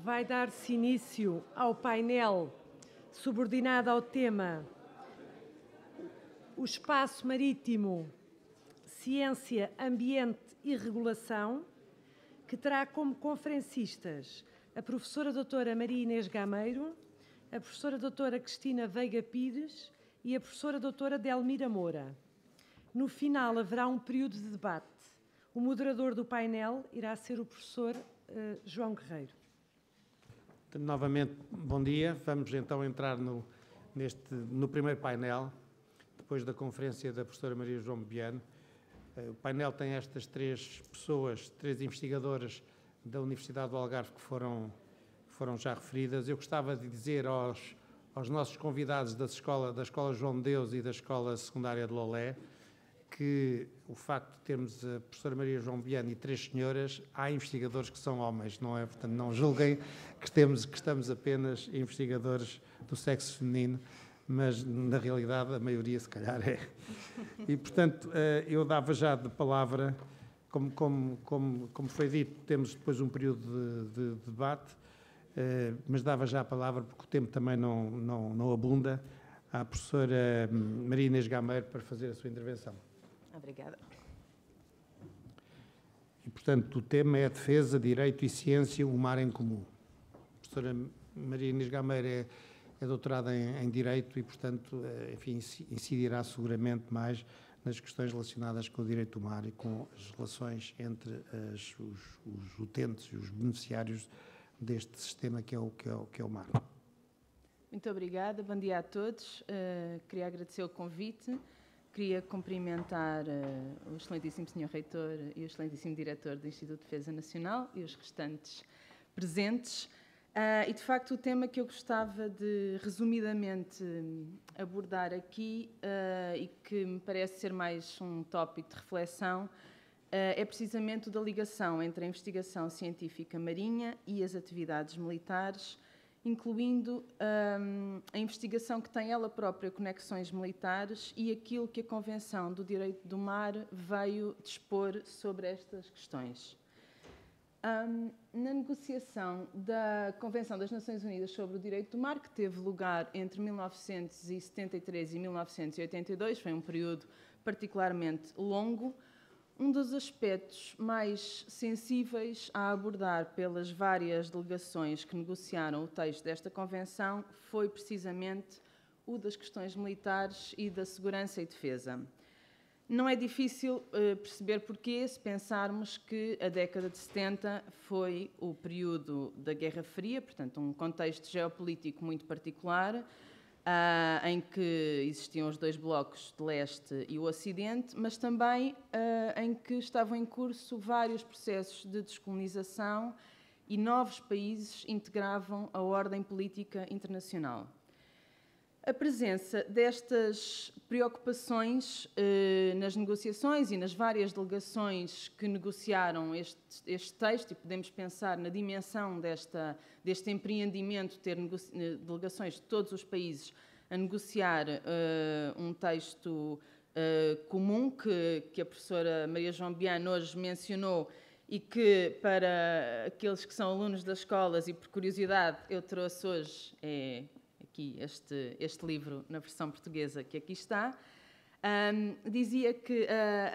vai dar-se início ao painel subordinado ao tema O Espaço Marítimo, Ciência, Ambiente e Regulação, que terá como conferencistas a professora doutora Maria Inês Gameiro, a professora doutora Cristina Veiga Pires e a professora doutora Delmira Moura. No final haverá um período de debate. O moderador do painel irá ser o professor João Guerreiro. Novamente, bom dia. Vamos então entrar no primeiro painel, depois da conferência da professora Maria João Bebiano. O painel tem estas três pessoas, três investigadoras da Universidade do Algarve que foram já referidas. Eu gostava de dizer aos nossos convidados da Escola João de Deus e da Escola Secundária de Lolé que o facto de termos a professora Maria João Bebiano e três senhoras, há investigadores que são homens, não é? Portanto, não julguem que estamos apenas investigadores do sexo feminino, mas na realidade a maioria se calhar é. E portanto eu dava já de palavra, como foi dito, temos depois um período de debate, mas dava já a palavra, porque o tempo também não abunda, à professora Maria Inês Gameiro para fazer a sua intervenção. Obrigada. E, portanto, o tema é a defesa, direito e ciência, o mar em comum. A professora Maria Inês Gameiro é doutorada em Direito e, portanto, enfim, incidirá seguramente mais nas questões relacionadas com o direito do mar e com as relações entre os utentes e os beneficiários deste sistema que é o mar. Muito obrigada, bom dia a todos. Queria agradecer o convite, queria cumprimentar o excelentíssimo Sr. Reitor e o excelentíssimo Diretor do Instituto de Defesa Nacional e os restantes presentes. E, de facto, o tema que eu gostava de, resumidamente, abordar aqui e que me parece ser mais um tópico de reflexão é precisamente o da ligação entre a investigação científica marinha e as atividades militares, incluindo a investigação que tem ela própria conexões militares e aquilo que a Convenção do Direito do Mar veio dispor sobre estas questões. Na negociação da Convenção das Nações Unidas sobre o Direito do Mar, que teve lugar entre 1973 e 1982, foi um período particularmente longo, um dos aspectos mais sensíveis a abordar pelas várias delegações que negociaram o texto desta Convenção foi precisamente o das questões militares e da segurança e defesa. Não é difícil perceber porquê, se pensarmos que a década de 70 foi o período da Guerra Fria, portanto, um contexto geopolítico muito particular, em que existiam os dois blocos de leste e o ocidente, mas também em que estavam em curso vários processos de descolonização e novos países integravam a ordem política internacional. A presença destas preocupações nas negociações e nas várias delegações que negociaram este texto, e podemos pensar na dimensão deste empreendimento, ter delegações de todos os países a negociar um texto comum que a professora Maria João Bebiano hoje mencionou e que, para aqueles que são alunos das escolas, e por curiosidade, eu trouxe hoje aqui este livro na versão portuguesa que aqui está, dizia que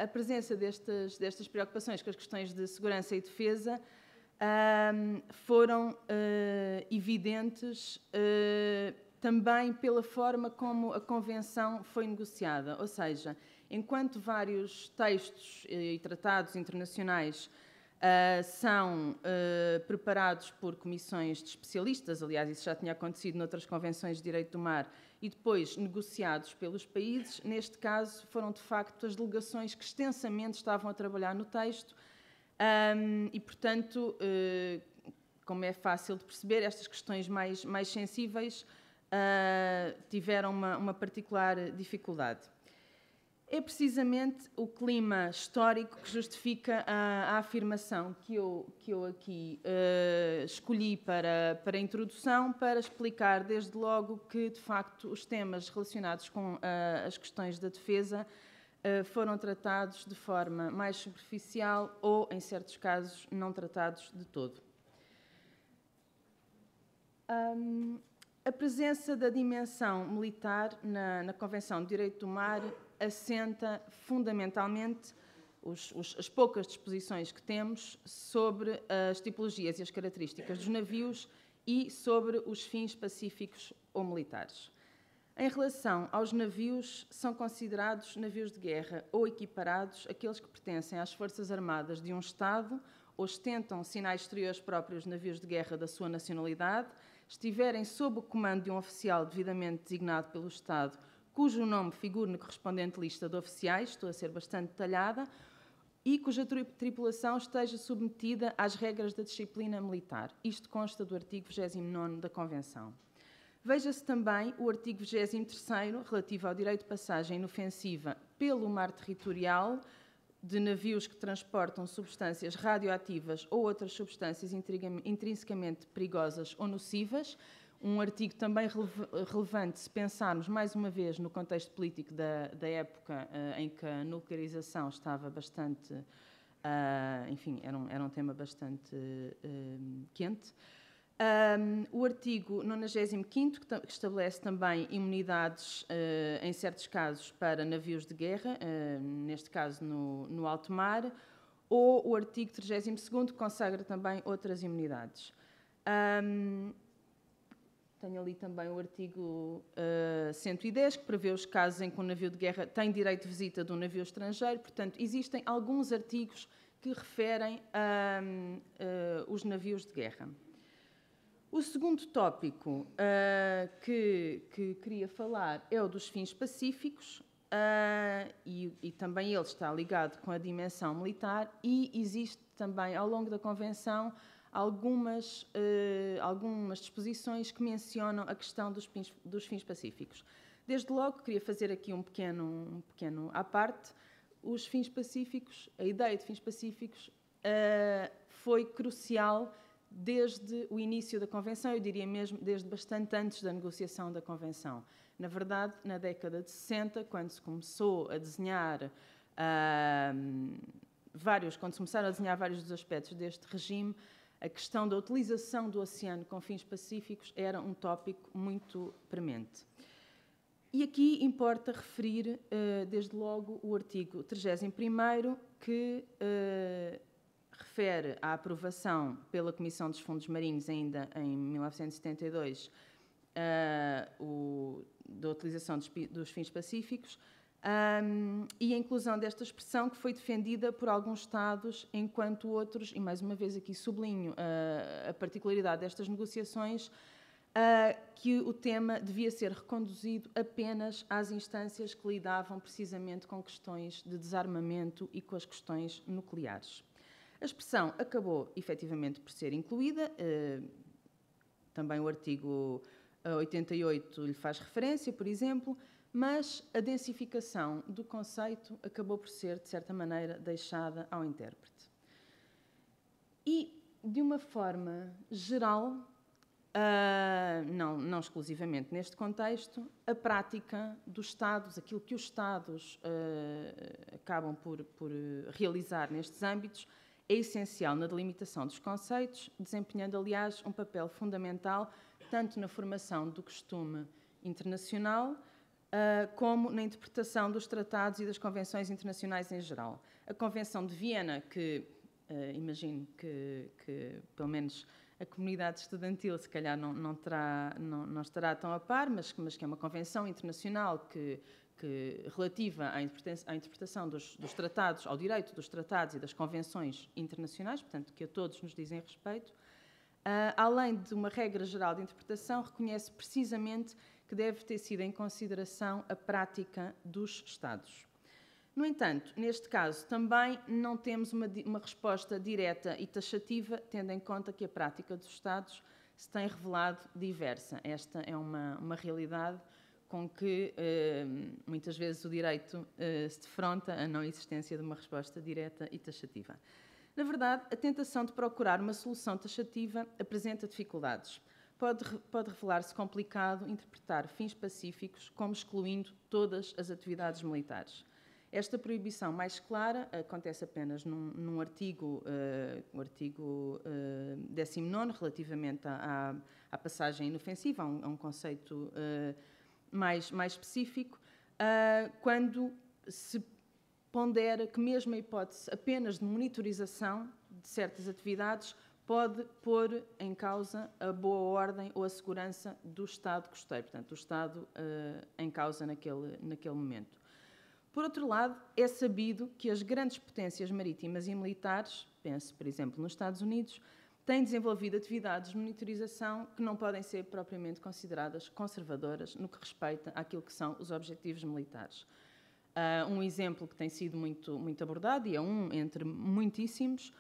a presença destas preocupações com as questões de segurança e defesa foram evidentes também pela forma como a Convenção foi negociada, ou seja, enquanto vários textos e tratados internacionais são preparados por comissões de especialistas, aliás, isso já tinha acontecido noutras convenções de direito do mar, e depois negociados pelos países, neste caso foram de facto as delegações que extensamente estavam a trabalhar no texto e, portanto, como é fácil de perceber, estas questões mais sensíveis tiveram uma particular dificuldade. É precisamente o clima histórico que justifica a afirmação que eu aqui escolhi para a introdução, para explicar desde logo que, de facto, os temas relacionados com as questões da defesa foram tratados de forma mais superficial ou, em certos casos, não tratados de todo. A presença da dimensão militar na Convenção de Direito do Mar assenta fundamentalmente as poucas disposições que temos sobre as tipologias e as características dos navios e sobre os fins pacíficos ou militares. Em relação aos navios, são considerados navios de guerra ou equiparados aqueles que pertencem às Forças Armadas de um Estado, ostentam sinais exteriores próprios de navios de guerra da sua nacionalidade, estiverem sob o comando de um oficial devidamente designado pelo Estado, cujo nome figure na correspondente lista de oficiais, estou a ser bastante detalhada, e cuja tripulação esteja submetida às regras da disciplina militar. Isto consta do artigo 29º da Convenção. Veja-se também o artigo 23º, relativo ao direito de passagem inofensiva pelo mar territorial de navios que transportam substâncias radioativas ou outras substâncias intrinsecamente perigosas ou nocivas, um artigo também relevante se pensarmos, mais uma vez, no contexto político da época em que a nuclearização estava bastante... enfim, era um tema bastante quente. O artigo 95º, que estabelece também imunidades, em certos casos, para navios de guerra, neste caso no alto mar, ou o artigo 32º, que consagra também outras imunidades. Tenho ali também o artigo 110, que prevê os casos em que um navio de guerra tem direito de visita de um navio estrangeiro. Portanto, existem alguns artigos que referem os navios de guerra. O segundo tópico que queria falar é o dos fins pacíficos, e também ele está ligado com a dimensão militar, e existe também, ao longo da Convenção, algumas disposições que mencionam a questão dos fins pacíficos. Desde logo, queria fazer aqui um pequeno à parte. Os fins pacíficos, a ideia de fins pacíficos, foi crucial desde o início da Convenção, eu diria mesmo desde bastante antes da negociação da Convenção. Na verdade, na década de 60, quando se começou a desenhar quando se começaram a desenhar vários dos aspectos deste regime, a questão da utilização do oceano com fins pacíficos era um tópico muito premente. E aqui importa referir, desde logo, o artigo 31º, que refere à aprovação pela Comissão dos Fundos Marinhos, ainda em 1972, da utilização dos fins pacíficos, e a inclusão desta expressão, que foi defendida por alguns Estados, enquanto outros, e mais uma vez aqui sublinho a particularidade destas negociações, que o tema devia ser reconduzido apenas às instâncias que lidavam precisamente com questões de desarmamento e com as questões nucleares. A expressão acabou, efetivamente, por ser incluída. Também o artigo 88 lhe faz referência, por exemplo, mas a densificação do conceito acabou por ser, de certa maneira, deixada ao intérprete. E, de uma forma geral, não exclusivamente neste contexto, a prática dos Estados, aquilo que os Estados acabam por realizar nestes âmbitos, é essencial na delimitação dos conceitos, desempenhando, aliás, um papel fundamental tanto na formação do costume internacional como na interpretação dos tratados e das convenções internacionais em geral. A Convenção de Viena, que imagino que pelo menos a comunidade estudantil se calhar não estará tão a par, mas que é uma convenção internacional que relativa à interpretação dos tratados, ao direito dos tratados e das convenções internacionais, portanto, que a todos nos dizem respeito, além de uma regra geral de interpretação, reconhece precisamente que deve ter sido em consideração a prática dos Estados. No entanto, neste caso, também não temos uma resposta direta e taxativa, tendo em conta que a prática dos Estados se tem revelado diversa. Esta é uma realidade com que muitas vezes o direito se defronta a não existência de uma resposta direta e taxativa. Na verdade, a tentação de procurar uma solução taxativa apresenta dificuldades. Pode revelar-se complicado interpretar fins pacíficos como excluindo todas as atividades militares. Esta proibição mais clara acontece apenas num artigo, o artigo 19, relativamente à passagem inofensiva, a um conceito mais específico, quando se pondera que mesmo a hipótese apenas de monitorização de certas atividades pode pôr em causa a boa ordem ou a segurança do Estado costeiro, portanto, do Estado em causa naquele momento. Por outro lado, é sabido que as grandes potências marítimas e militares, pense, por exemplo, nos Estados Unidos, têm desenvolvido atividades de monitorização que não podem ser propriamente consideradas conservadoras no que respeita àquilo que são os objetivos militares. Um exemplo que tem sido muito abordado, e é um entre muitíssimos,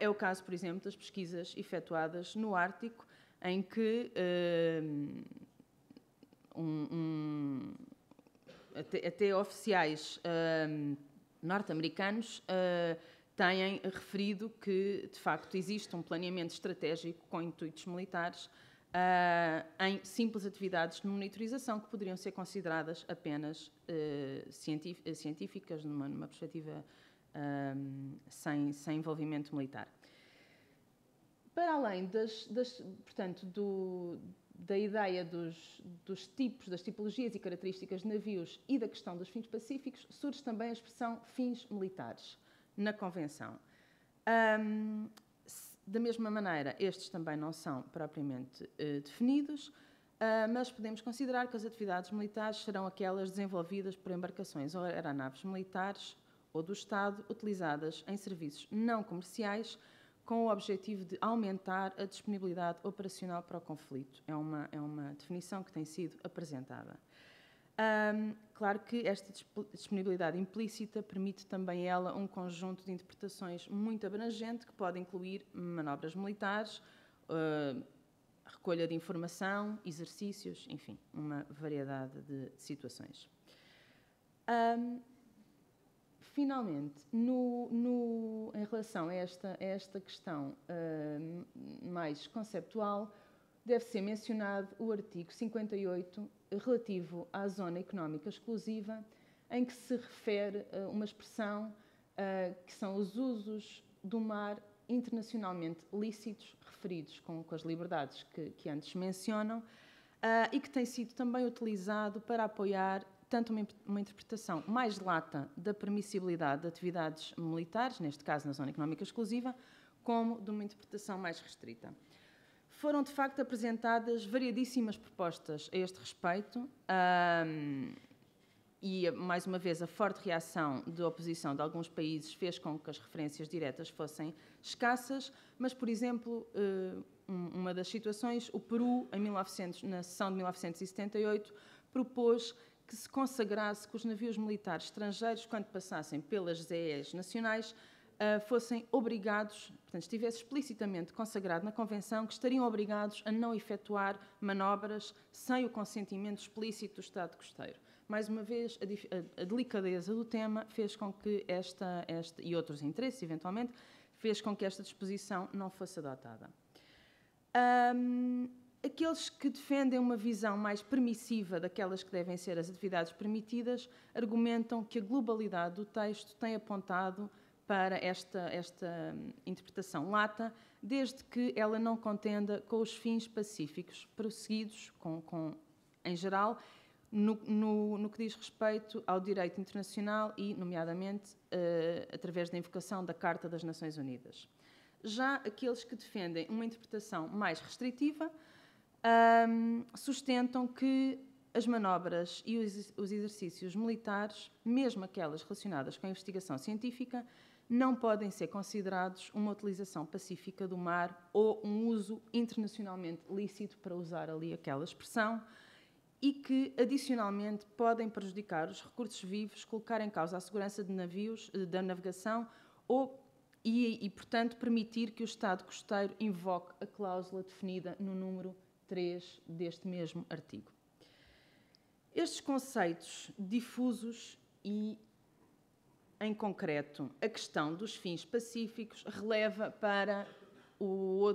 é o caso, por exemplo, das pesquisas efetuadas no Ártico, em que até oficiais norte-americanos têm referido que, de facto, existe um planeamento estratégico com intuitos militares em simples atividades de monitorização que poderiam ser consideradas apenas científicas, numa perspectiva sem envolvimento militar. Para além portanto, da ideia dos tipos, das tipologias e características de navios e da questão dos fins pacíficos, surge também a expressão fins militares na Convenção. Da mesma maneira, estes também não são propriamente definidos, mas podemos considerar que as atividades militares serão aquelas desenvolvidas por embarcações ou aeronaves militares ou do Estado utilizadas em serviços não comerciais com o objetivo de aumentar a disponibilidade operacional para o conflito. É uma definição que tem sido apresentada. Claro que esta disponibilidade implícita permite também ela um conjunto de interpretações muito abrangente que pode incluir manobras militares, recolha de informação, exercícios, enfim, uma variedade de situações. Finalmente, em relação a esta questão mais conceptual, deve ser mencionado o artigo 58, relativo à Zona Económica Exclusiva, em que se refere a uma expressão que são os usos do mar internacionalmente lícitos, referidos com as liberdades que antes mencionam, e que tem sido também utilizado para apoiar tanto uma interpretação mais lata da permissibilidade de atividades militares, neste caso na Zona Económica Exclusiva, como de uma interpretação mais restrita. Foram, de facto, apresentadas variedíssimas propostas a este respeito e, mais uma vez, a forte reação de oposição de alguns países fez com que as referências diretas fossem escassas, mas, por exemplo, uma das situações, o Peru, na sessão de 1978, propôs que se consagrasse que os navios militares estrangeiros, quando passassem pelas ZEs nacionais, fossem obrigados, portanto, estivesse explicitamente consagrado na Convenção, que estariam obrigados a não efetuar manobras sem o consentimento explícito do Estado costeiro. Mais uma vez, a delicadeza do tema fez com que e outros interesses, eventualmente, fez com que esta disposição não fosse adotada. Aqueles que defendem uma visão mais permissiva daquelas que devem ser as atividades permitidas argumentam que a globalidade do texto tem apontado para esta interpretação lata, desde que ela não contenda com os fins pacíficos prosseguidos, em geral, no que diz respeito ao direito internacional e, nomeadamente, através da invocação da Carta das Nações Unidas. Já aqueles que defendem uma interpretação mais restritiva sustentam que as manobras e os exercícios militares, mesmo aquelas relacionadas com a investigação científica, não podem ser considerados uma utilização pacífica do mar ou um uso internacionalmente lícito, para usar ali aquela expressão, e que, adicionalmente, podem prejudicar os recursos vivos, colocar em causa a segurança de navios, da navegação e, portanto, permitir que o Estado costeiro invoque a cláusula definida no número 3 deste mesmo artigo. Estes conceitos difusos e, em concreto, a questão dos fins pacíficos releva para o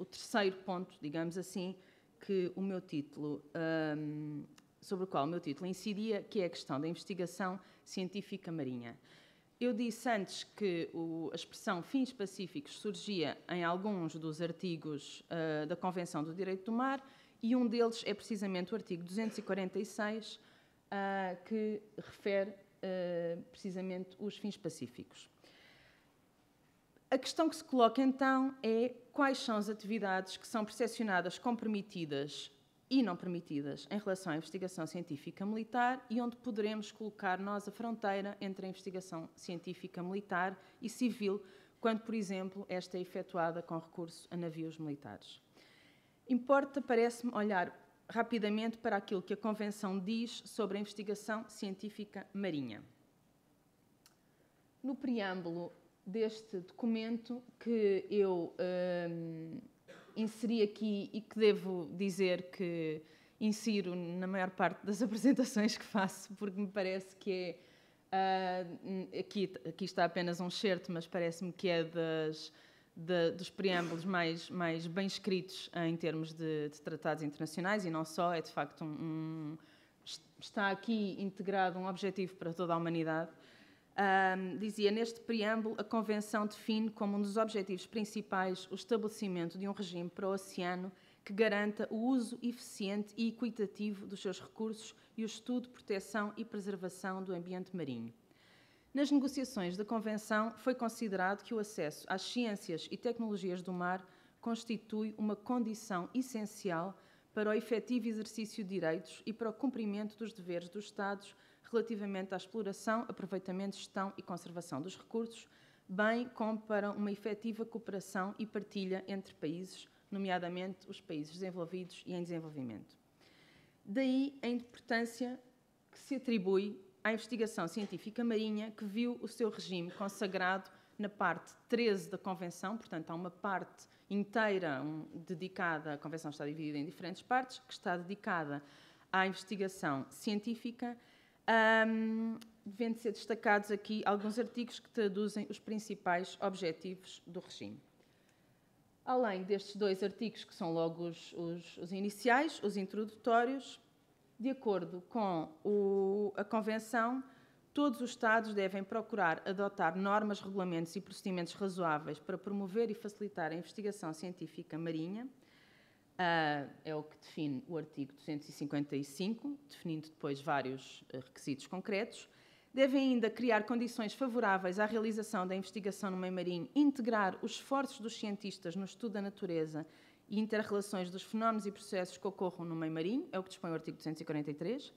terceiro ponto, digamos assim, que o meu título sobre o qual o meu título incidia, que é a questão da investigação científica marinha. Eu disse antes que a expressão fins pacíficos surgia em alguns dos artigos da Convenção do Direito do Mar, e um deles é precisamente o artigo 246, que refere precisamente os fins pacíficos. A questão que se coloca então é quais são as atividades que são percepcionadas como permitidas e não permitidas em relação à investigação científica militar e onde poderemos colocar nós a fronteira entre a investigação científica militar e civil, quando, por exemplo, esta é efetuada com recurso a navios militares. Importa, parece-me, olhar rapidamente para aquilo que a Convenção diz sobre a investigação científica marinha. No preâmbulo deste documento, que eu inseri aqui e que devo dizer que insiro na maior parte das apresentações que faço, porque me parece que é... aqui está apenas um excerto, mas parece-me que é dos preâmbulos mais bem escritos em termos de tratados internacionais, e não só, é de facto está aqui integrado um objetivo para toda a humanidade. Dizia, neste preâmbulo, a Convenção define como um dos objetivos principais o estabelecimento de um regime para o oceano que garanta o uso eficiente e equitativo dos seus recursos e o estudo, proteção e preservação do ambiente marinho. Nas negociações da Convenção, foi considerado que o acesso às ciências e tecnologias do mar constitui uma condição essencial para o efetivo exercício de direitos e para o cumprimento dos deveres dos Estados relativamente à exploração, aproveitamento, gestão e conservação dos recursos, bem como para uma efetiva cooperação e partilha entre países, nomeadamente os países desenvolvidos e em desenvolvimento. Daí a importância que se atribui à investigação científica marinha, que viu o seu regime consagrado na parte 13 da Convenção, portanto, há uma parte inteira dedicada, a Convenção está dividida em diferentes partes, que está dedicada à investigação científica, devendo ser destacados aqui alguns artigos que traduzem os principais objetivos do regime. Além destes dois artigos, que são logo os iniciais, os introdutórios, de acordo com a Convenção, todos os Estados devem procurar adotar normas, regulamentos e procedimentos razoáveis para promover e facilitar a investigação científica marinha. É o que define o artigo 255, definindo depois vários requisitos concretos. Devem ainda criar condições favoráveis à realização da investigação no meio marinho, integrar os esforços dos cientistas no estudo da natureza e inter-relações dos fenómenos e processos que ocorram no meio marinho, é o que dispõe o artigo 243.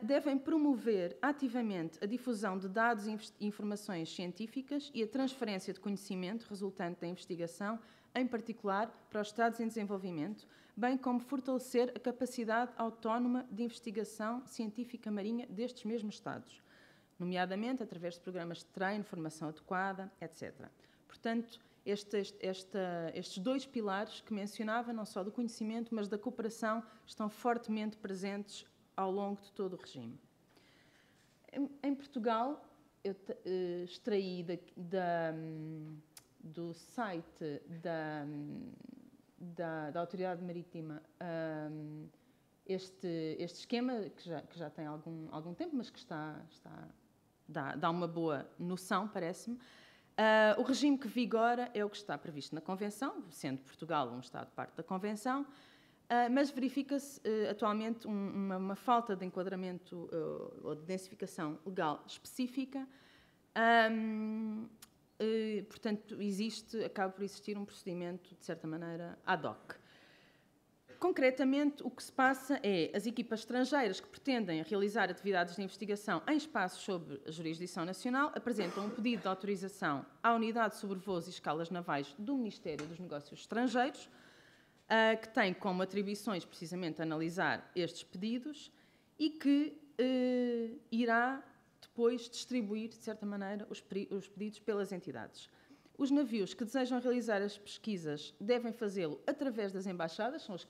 Devem promover ativamente a difusão de dados e informações científicas e a transferência de conhecimento resultante da investigação, em particular para os Estados em desenvolvimento, bem como fortalecer a capacidade autónoma de investigação científica marinha destes mesmos Estados, nomeadamente através de programas de treino, formação adequada, etc. Portanto, estes dois pilares que mencionava, não só do conhecimento, mas da cooperação, estão fortemente presentes ao longo de todo o regime. Em Portugal, eu extraí do site da Autoridade Marítima este esquema, que já tem algum tempo, mas que dá uma boa noção, parece-me. O regime que vigora é o que está previsto na Convenção, sendo Portugal um Estado parte da Convenção, mas verifica-se atualmente uma falta de enquadramento ou de densificação legal específica. Portanto, acaba por existir um procedimento, de certa maneira, ad hoc. Concretamente, o que se passa é as equipas estrangeiras que pretendem realizar atividades de investigação em espaços sob a jurisdição nacional apresentam um pedido de autorização à Unidade de Sobrevoos e Escalas Navais do Ministério dos Negócios Estrangeiros, que tem como atribuições precisamente analisar estes pedidos e que irá depois distribuir, de certa maneira, os pedidos pelas entidades. Os navios que desejam realizar as pesquisas devem fazê-lo através das embaixadas, são os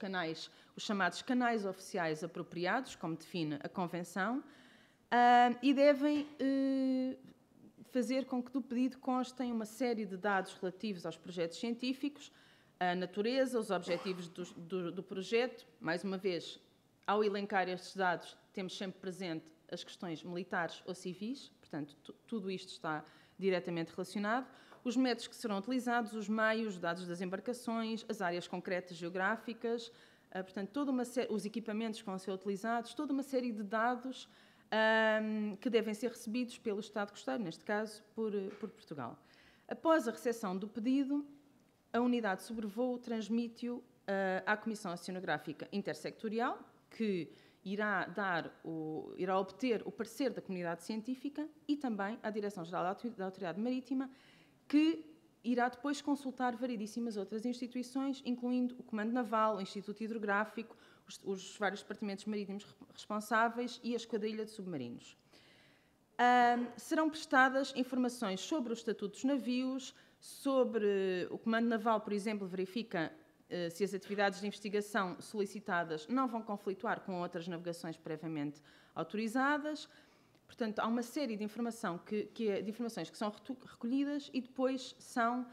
chamados canais oficiais apropriados, como define a Convenção, e devem fazer com que do pedido constem uma série de dados relativos aos projetos científicos, a natureza, os objetivos do projeto, mais uma vez, ao elencar estes dados, temos sempre presente as questões militares ou civis, portanto, tudo isto está diretamente relacionado. Os métodos que serão utilizados, os meios, os dados das embarcações, as áreas concretas geográficas, portanto, os equipamentos que vão ser utilizados, toda uma série de dados que devem ser recebidos pelo Estado costeiro, neste caso, por Portugal. Após a recepção do pedido, a unidade de sobrevoo transmite-o à Comissão Oceanográfica Intersectorial, que irá obter o parecer da comunidade científica, e também à Direção-Geral da Autoridade Marítima, que irá depois consultar variedíssimas outras instituições, incluindo o Comando Naval, o Instituto Hidrográfico, os vários departamentos marítimos responsáveis e a Esquadrilha de Submarinos. Serão prestadas informações sobre o estatuto dos navios, sobre o Comando Naval, por exemplo, verifica se as atividades de investigação solicitadas não vão conflituar com outras navegações previamente autorizadas. Portanto, há uma série de informações que são recolhidas e depois são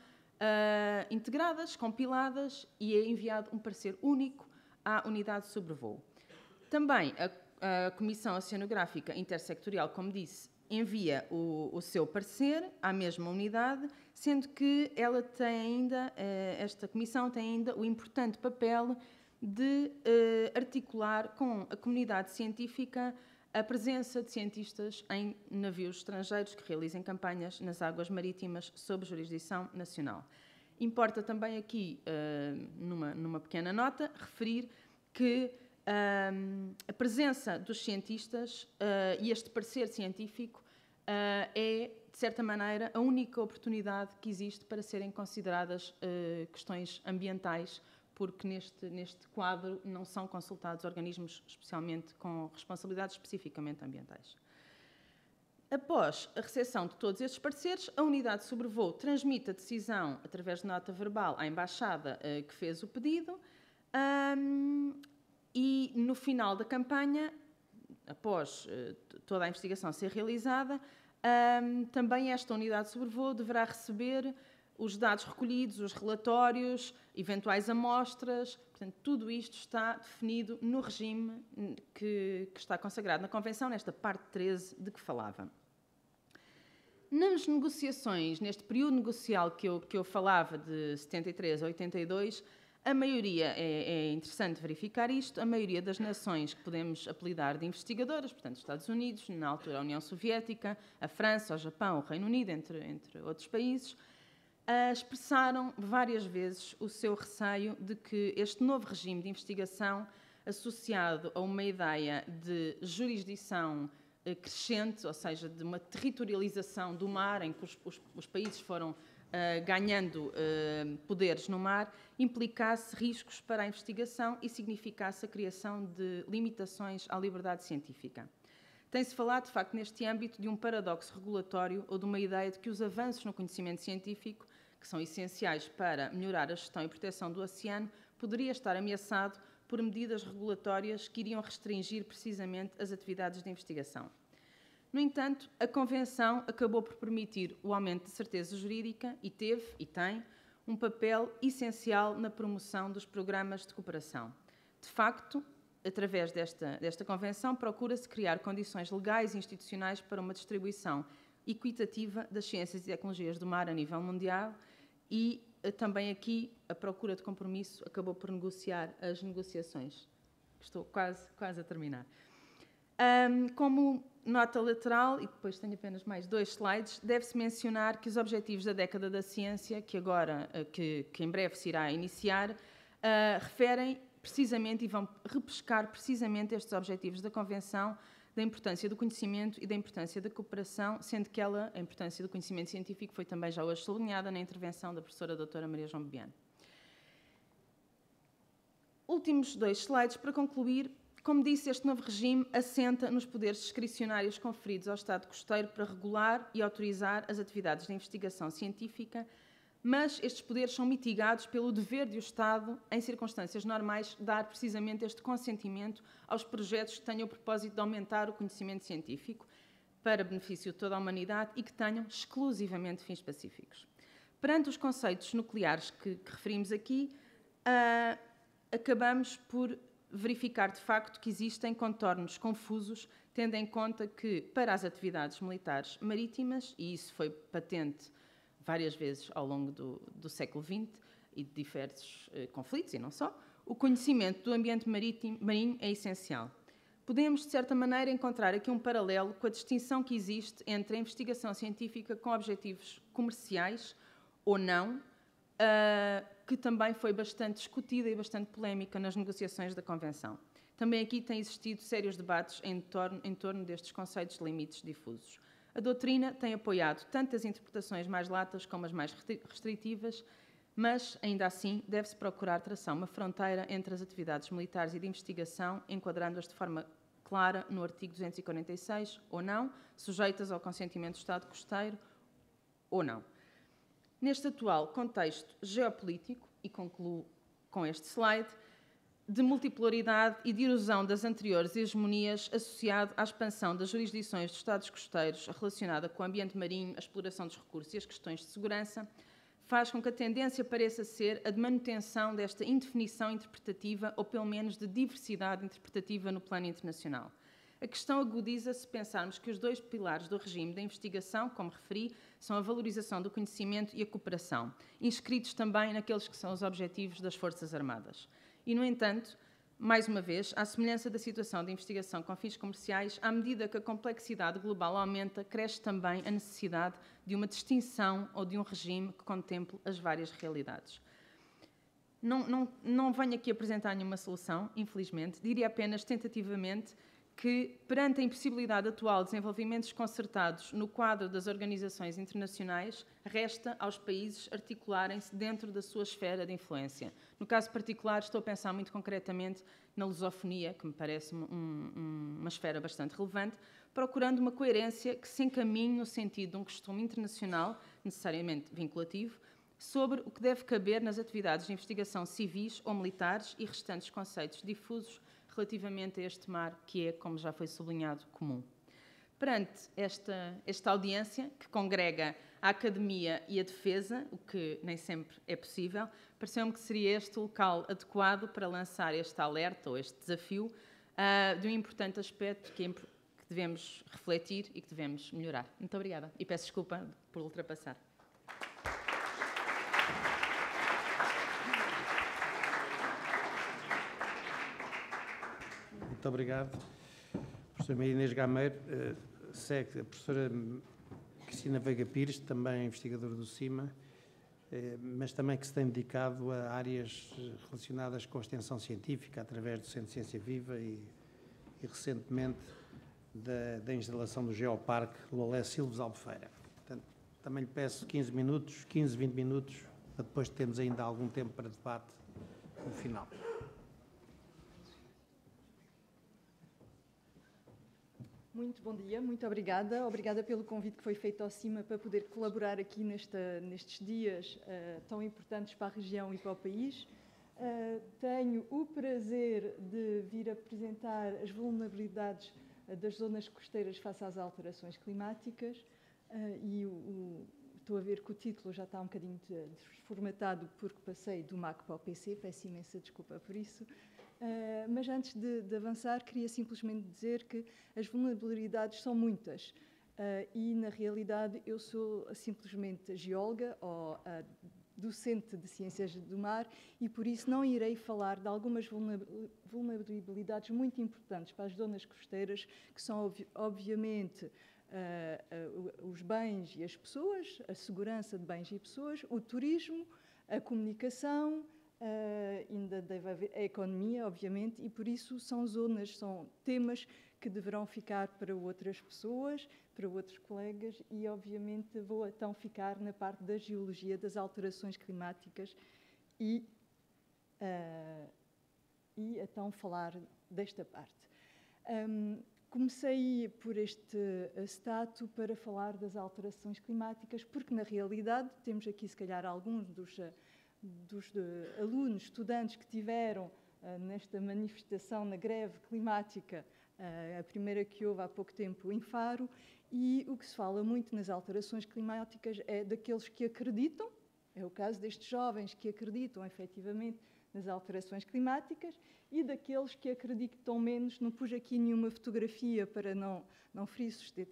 integradas, compiladas, e é enviado um parecer único à unidade de sobrevoo. Também a Comissão Oceanográfica Intersectorial, como disse, envia o seu parecer à mesma unidade, sendo que ela tem ainda, esta comissão tem ainda o importante papel de articular com a comunidade científica a presença de cientistas em navios estrangeiros que realizem campanhas nas águas marítimas sob jurisdição nacional. Importa também aqui, numa pequena nota, referir que a presença dos cientistas e este parecer científico é, de certa maneira, a única oportunidade que existe para serem consideradas questões ambientais, porque neste quadro não são consultados organismos especialmente com responsabilidades especificamente ambientais. Após a recepção de todos estes pareceres, a unidade de sobrevoo transmite a decisão, através de nota verbal, à embaixada que fez o pedido, e no final da campanha, após toda a investigação ser realizada, também esta unidade de sobrevoo deverá receber os dados recolhidos, os relatórios, eventuais amostras. Portanto, tudo isto está definido no regime que está consagrado na Convenção, nesta parte 13 de que falava. Nas negociações, neste período negocial que eu falava, de 73 a 82, a maioria, é interessante verificar isto, a maioria das nações que podemos apelidar de investigadoras, portanto, os Estados Unidos, na altura a União Soviética, a França, o Japão, o Reino Unido, entre outros países, expressaram várias vezes o seu receio de que este novo regime de investigação, associado a uma ideia de jurisdição crescente, ou seja, de uma territorialização do mar, em que os países foram ganhando poderes no mar, implicasse riscos para a investigação e significasse a criação de limitações à liberdade científica. Tem-se falado, de facto, neste âmbito, de um paradoxo regulatório ou de uma ideia de que os avanços no conhecimento científico, que são essenciais para melhorar a gestão e proteção do oceano, poderia estar ameaçado por medidas regulatórias que iriam restringir precisamente as atividades de investigação. No entanto, a Convenção acabou por permitir o aumento de certeza jurídica e teve, e tem, um papel essencial na promoção dos programas de cooperação. De facto, através desta Convenção, procura-se criar condições legais e institucionais para uma distribuição equitativa das ciências e tecnologias do mar a nível mundial, e também aqui a procura de compromisso acabou por negociar as negociações. Estou quase a terminar. Como nota lateral, e depois tenho apenas mais 2 slides, deve-se mencionar que os objetivos da década da ciência, que em breve se irá iniciar, referem precisamente e vão repescar precisamente estes objetivos da Convenção, da importância do conhecimento e da importância da cooperação, sendo que a importância do conhecimento científico foi também já hoje sublinhada na intervenção da professora doutora Maria João Bebiano. Últimos 2 slides para concluir. Como disse, este novo regime assenta nos poderes discricionários conferidos ao Estado costeiro para regular e autorizar as atividades de investigação científica, mas estes poderes são mitigados pelo dever do Estado, em circunstâncias normais, dar precisamente este consentimento aos projetos que tenham o propósito de aumentar o conhecimento científico para benefício de toda a humanidade e que tenham exclusivamente fins pacíficos. Perante os conceitos nucleares que referimos aqui, acabamos por verificar de facto que existem contornos confusos, tendo em conta que, para as atividades militares marítimas, e isso foi patente várias vezes ao longo do século XX e de diversos conflitos, e não só, o conhecimento do ambiente marinho é essencial. Podemos, de certa maneira, encontrar aqui um paralelo com a distinção que existe entre a investigação científica com objetivos comerciais ou não, que também foi bastante discutida e bastante polémica nas negociações da Convenção. Também aqui têm existido sérios debates em torno destes conceitos de limites difusos. A doutrina tem apoiado tanto as interpretações mais latas como as mais restritivas, mas, ainda assim, deve-se procurar traçar uma fronteira entre as atividades militares e de investigação, enquadrando-as de forma clara no artigo 246 ou não, sujeitas ao consentimento do Estado costeiro ou não. Neste atual contexto geopolítico, e concluo com este slide, de multipolaridade e de erosão das anteriores hegemonias associado à expansão das jurisdições dos Estados costeiros relacionada com o ambiente marinho, a exploração dos recursos e as questões de segurança, faz com que a tendência pareça ser a de manutenção desta indefinição interpretativa ou, pelo menos, de diversidade interpretativa no plano internacional. A questão agudiza-se se pensarmos que os dois pilares do regime da investigação, como referi, são a valorização do conhecimento e a cooperação, inscritos também naqueles que são os objetivos das Forças Armadas. E, no entanto, mais uma vez, à semelhança da situação de investigação com fins comerciais, à medida que a complexidade global aumenta, cresce também a necessidade de uma distinção ou de um regime que contemple as várias realidades. Não venho aqui apresentar nenhuma solução, infelizmente, diria apenas tentativamente que, perante a impossibilidade atual de desenvolvimentos concertados no quadro das organizações internacionais, resta aos países articularem-se dentro da sua esfera de influência. No caso particular, estou a pensar muito concretamente na lusofonia, que me parece uma esfera bastante relevante, procurando uma coerência que se encaminhe no sentido de um costume internacional, necessariamente vinculativo, sobre o que deve caber nas atividades de investigação civis ou militares e restantes conceitos difusos relativamente a este mar que é, como já foi sublinhado, comum. Perante esta audiência, que congrega a academia e a defesa, o que nem sempre é possível, pareceu-me que seria este o local adequado para lançar este alerta ou este desafio de um importante aspecto que devemos refletir e que devemos melhorar. Muito obrigada e peço desculpa por ultrapassar. Muito obrigado. Professora Maria Inês Gameiro, segue a professora Cristina Veiga Pires, também investigadora do CIMA, mas também que se tem dedicado a áreas relacionadas com a extensão científica, através do Centro de Ciência Viva e recentemente da instalação do Geoparque Lolé Silves Albufeira. Portanto, também lhe peço 15 minutos, 15, 20 minutos, para depois termos ainda algum tempo para debate no final. Muito bom dia, muito obrigada. Obrigada pelo convite que foi feito ao CIMA para poder colaborar aqui nestes dias tão importantes para a região e para o país. Tenho o prazer de vir apresentar as vulnerabilidades das zonas costeiras face às alterações climáticas e estou a ver que o título já está um bocadinho desformatado porque passei do Mac para o PC, peço imensa desculpa por isso. Mas antes de avançar, queria simplesmente dizer que as vulnerabilidades são muitas e, na realidade, eu sou simplesmente geóloga ou docente de Ciências do Mar e, por isso, não irei falar de algumas vulnerabilidades muito importantes para as zonas costeiras, que são, obviamente, os bens e as pessoas, a segurança de bens e pessoas, o turismo, a comunicação, ainda deve haver a economia, obviamente, e por isso são temas que deverão ficar para outras pessoas, para outros colegas, e obviamente vou então ficar na parte da geologia, das alterações climáticas e então falar desta parte. Comecei por este status para falar das alterações climáticas, porque na realidade temos aqui se calhar alguns dos alunos, estudantes que tiveram nesta manifestação, na greve climática, a primeira que houve há pouco tempo em Faro, e o que se fala muito nas alterações climáticas é daqueles que acreditam, é o caso destes jovens que acreditam efetivamente nas alterações climáticas e daqueles que acreditam menos. Não pus aqui nenhuma fotografia para não ferir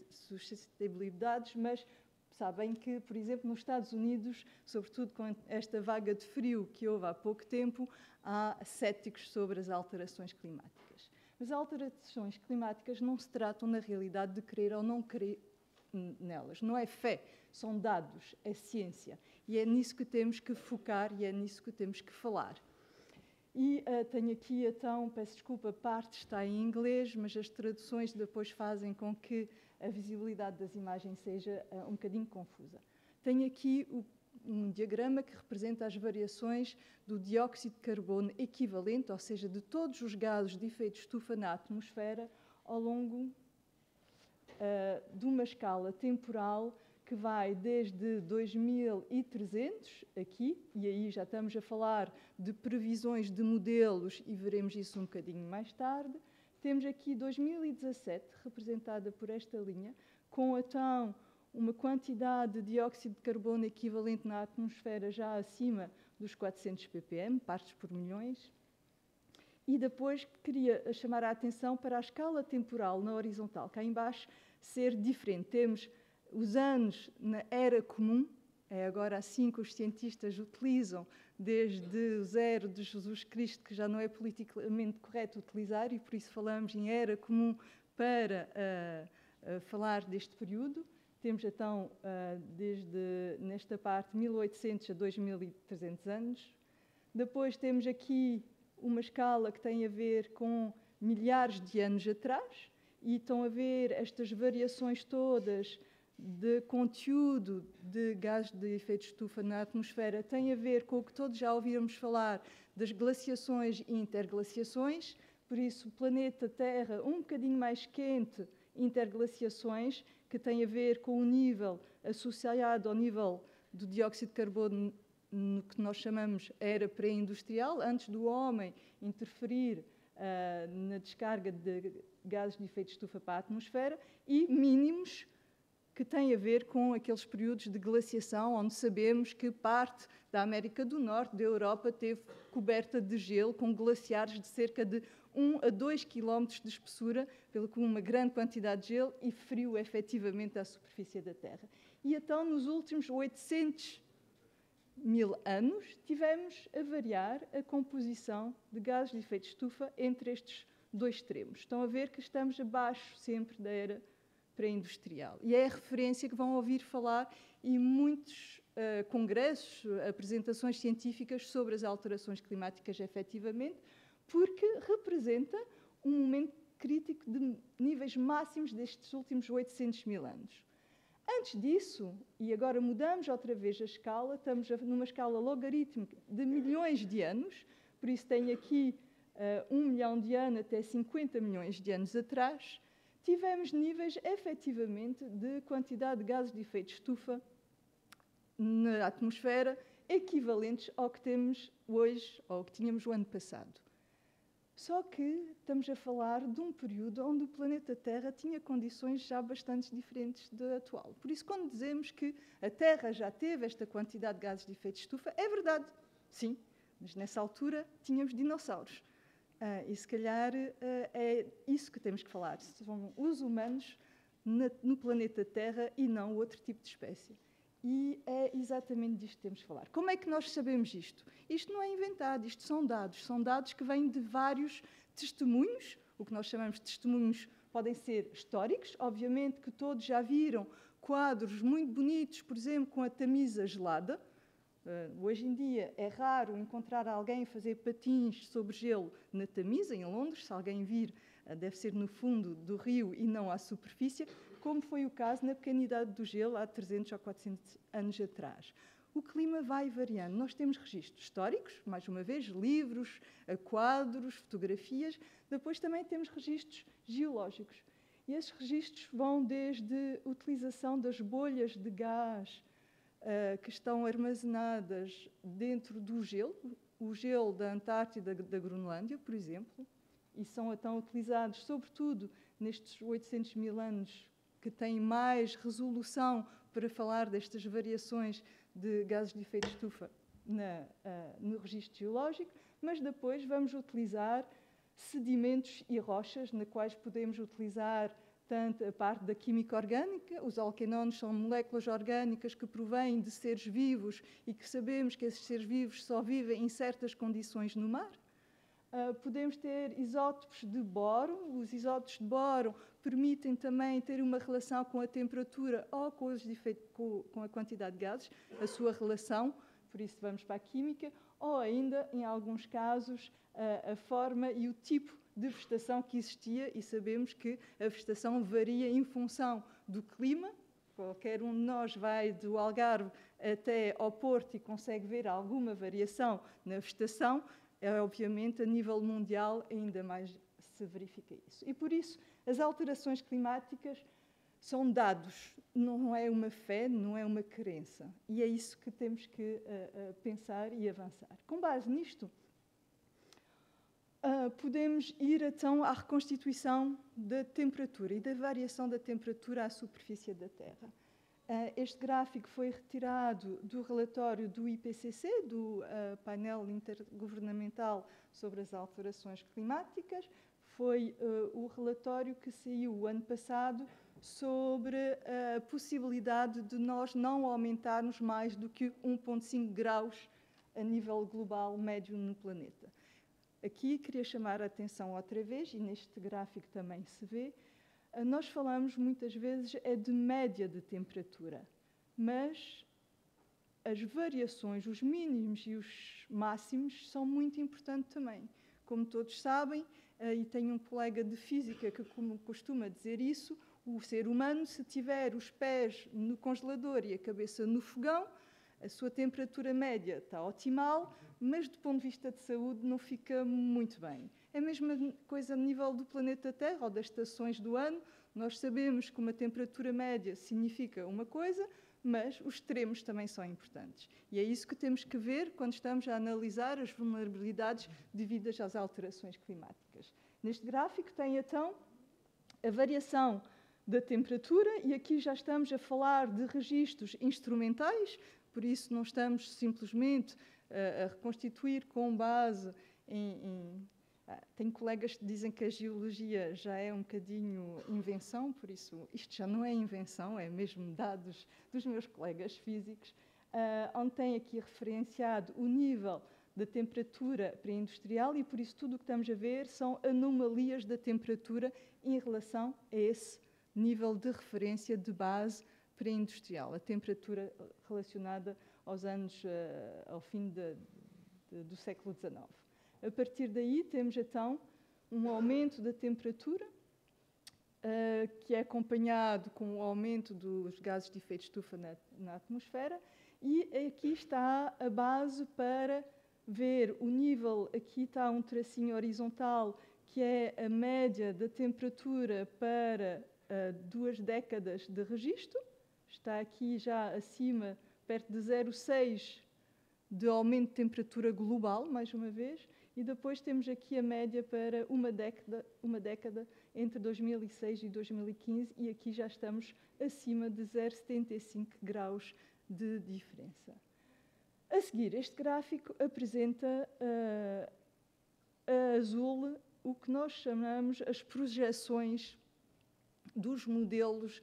sustentabilidades, mas sabem que, por exemplo, nos Estados Unidos, sobretudo com esta vaga de frio que houve há pouco tempo, há céticos sobre as alterações climáticas. Mas as alterações climáticas não se tratam, na realidade, de querer ou não querer nelas. Não é fé, são dados, é ciência. E é nisso que temos que focar e é nisso que temos que falar. E tenho aqui, então, peço desculpa, parte está em inglês, mas as traduções depois fazem com que a visibilidade das imagens seja um bocadinho confusa. Tenho aqui um diagrama que representa as variações do dióxido de carbono equivalente, ou seja, de todos os gases de efeito de estufa na atmosfera, ao longo de uma escala temporal que vai desde 2300 aqui, e aí já estamos a falar de previsões de modelos e veremos isso um bocadinho mais tarde. Temos aqui 2017, representada por esta linha, com então uma quantidade de dióxido de carbono equivalente na atmosfera já acima dos 400 ppm, partes por milhões. E depois queria chamar a atenção para a escala temporal na horizontal, cá em baixo, ser diferente. Temos os anos na Era Comum, é agora assim que os cientistas utilizam, desde o zero de Jesus Cristo, que já não é politicamente correto utilizar, e por isso falamos em Era Comum para falar deste período. Temos então, desde nesta parte, 1800 a 2300 anos. Depois temos aqui uma escala que tem a ver com milhares de anos atrás, e estão a ver estas variações todas de conteúdo de gases de efeito de estufa na atmosfera, tem a ver com o que todos já ouvíamos falar das glaciações e interglaciações, por isso o planeta Terra um bocadinho mais quente, interglaciações, que tem a ver com o nível associado ao nível do dióxido de carbono no que nós chamamos era pré-industrial, antes do homem interferir na descarga de gases de efeito de estufa para a atmosfera, e mínimos que têm a ver com aqueles períodos de glaciação, onde sabemos que parte da América do Norte, da Europa, teve coberta de gelo, com glaciares de cerca de 1 a 2 km de espessura, pelo que uma grande quantidade de gelo e frio, efetivamente, à superfície da Terra. E então, nos últimos 800 mil anos, tivemos a variar a composição de gases de efeito de estufa entre estes dois extremos. Estão a ver que estamos abaixo sempre da era pré-industrial. E é a referência que vão ouvir falar em muitos congressos, apresentações científicas sobre as alterações climáticas, efetivamente, porque representa um momento crítico de níveis máximos destes últimos 800 mil anos. Antes disso, e agora mudamos outra vez a escala, estamos numa escala logarítmica de milhões de anos, por isso tem aqui 1 milhão de anos até 50 milhões de anos atrás, tivemos níveis, efetivamente, de quantidade de gases de efeito de estufa na atmosfera equivalentes ao que temos hoje, ou ao que tínhamos o ano passado. Só que estamos a falar de um período onde o planeta Terra tinha condições já bastante diferentes da atual. Por isso, quando dizemos que a Terra já teve esta quantidade de gases de efeito de estufa, é verdade, sim, mas nessa altura tínhamos dinossauros. E se calhar é isso que temos que falar. São os humanos no planeta Terra e não outro tipo de espécie. E é exatamente disto que temos que falar. Como é que nós sabemos isto? Isto não é inventado, isto são dados que vêm de vários testemunhos. O que nós chamamos de testemunhos podem ser históricos, obviamente que todos já viram quadros muito bonitos, por exemplo, com a Tamisa gelada. Hoje em dia é raro encontrar alguém a fazer patins sobre gelo na Tamisa, em Londres. Se alguém vir, deve ser no fundo do rio e não à superfície, como foi o caso na pequena idade do gelo há 300 ou 400 anos atrás. O clima vai variando. Nós temos registros históricos, mais uma vez, livros, quadros, fotografias. Depois também temos registros geológicos. E esses registros vão desde a utilização das bolhas de gás que estão armazenadas dentro do gelo, o gelo da Antártida, da Groenlândia, por exemplo, e são então utilizados, sobretudo, nestes 800 mil anos, que têm mais resolução para falar destas variações de gases de efeito de estufa no registro geológico. mas depois vamos utilizar sedimentos e rochas, na quais podemos utilizar tanto a parte da química orgânica. Os alquenones são moléculas orgânicas que provêm de seres vivos e que sabemos que esses seres vivos só vivem em certas condições no mar. Podemos ter isótopos de boro. Os isótopos de boro permitem também ter uma relação com a temperatura ou com a quantidade de gases, a sua relação, por isso vamos para a química, ou ainda, em alguns casos, a forma e o tipo de vegetação que existia, e sabemos que a vegetação varia em função do clima. Qualquer um de nós vai do Algarve até ao Porto e consegue ver alguma variação na vegetação. Obviamente, a nível mundial, ainda mais se verifica isso. E, por isso, as alterações climáticas são dados, não é uma fé, não é uma crença. E é isso que temos que pensar e avançar. Com base nisto, podemos ir, então, à reconstituição da temperatura e da variação da temperatura à superfície da Terra. Este gráfico foi retirado do relatório do IPCC, do painel intergovernamental sobre as alterações climáticas. Foi o relatório que saiu o ano passado sobre a possibilidade de nós não aumentarmos mais do que 1,5 graus a nível global médio no planeta. Aqui queria chamar a atenção outra vez, e neste gráfico também se vê, nós falamos muitas vezes de média de temperatura, mas as variações, os mínimos e os máximos são muito importantes também. Como todos sabem, e tenho um colega de física que costuma dizer isso, o ser humano, se tiver os pés no congelador e a cabeça no fogão, a sua temperatura média está otimal, mas do ponto de vista de saúde não fica muito bem. É a mesma coisa a nível do planeta Terra ou das estações do ano. Nós sabemos que uma temperatura média significa uma coisa, mas os extremos também são importantes. E é isso que temos que ver quando estamos a analisar as vulnerabilidades devidas às alterações climáticas. Neste gráfico tem, então, a variação da temperatura, e aqui já estamos a falar de registros instrumentais, por isso não estamos simplesmente a reconstituir com base em... Tenho colegas que dizem que a geologia já é um bocadinho invenção, por isso isto já não é invenção, é mesmo dados dos meus colegas físicos, onde tem aqui referenciado o nível da temperatura pré-industrial e por isso tudo o que estamos a ver são anomalias da temperatura em relação a esse nível de referência de base pré-industrial, a temperatura relacionada aos anos, ao fim do século XIX. A partir daí temos então um aumento da temperatura, que é acompanhado com o aumento dos gases de efeito de estufa na atmosfera, e aqui está a base para ver o nível, aqui está um tracinho horizontal, que é a média da temperatura para 2 décadas de registro, está aqui já acima, perto de 0,6 de aumento de temperatura global, mais uma vez, e depois temos aqui a média para uma década entre 2006 e 2015, e aqui já estamos acima de 0,75 graus de diferença. A seguir, este gráfico apresenta a azul o que nós chamamos as projeções dos modelos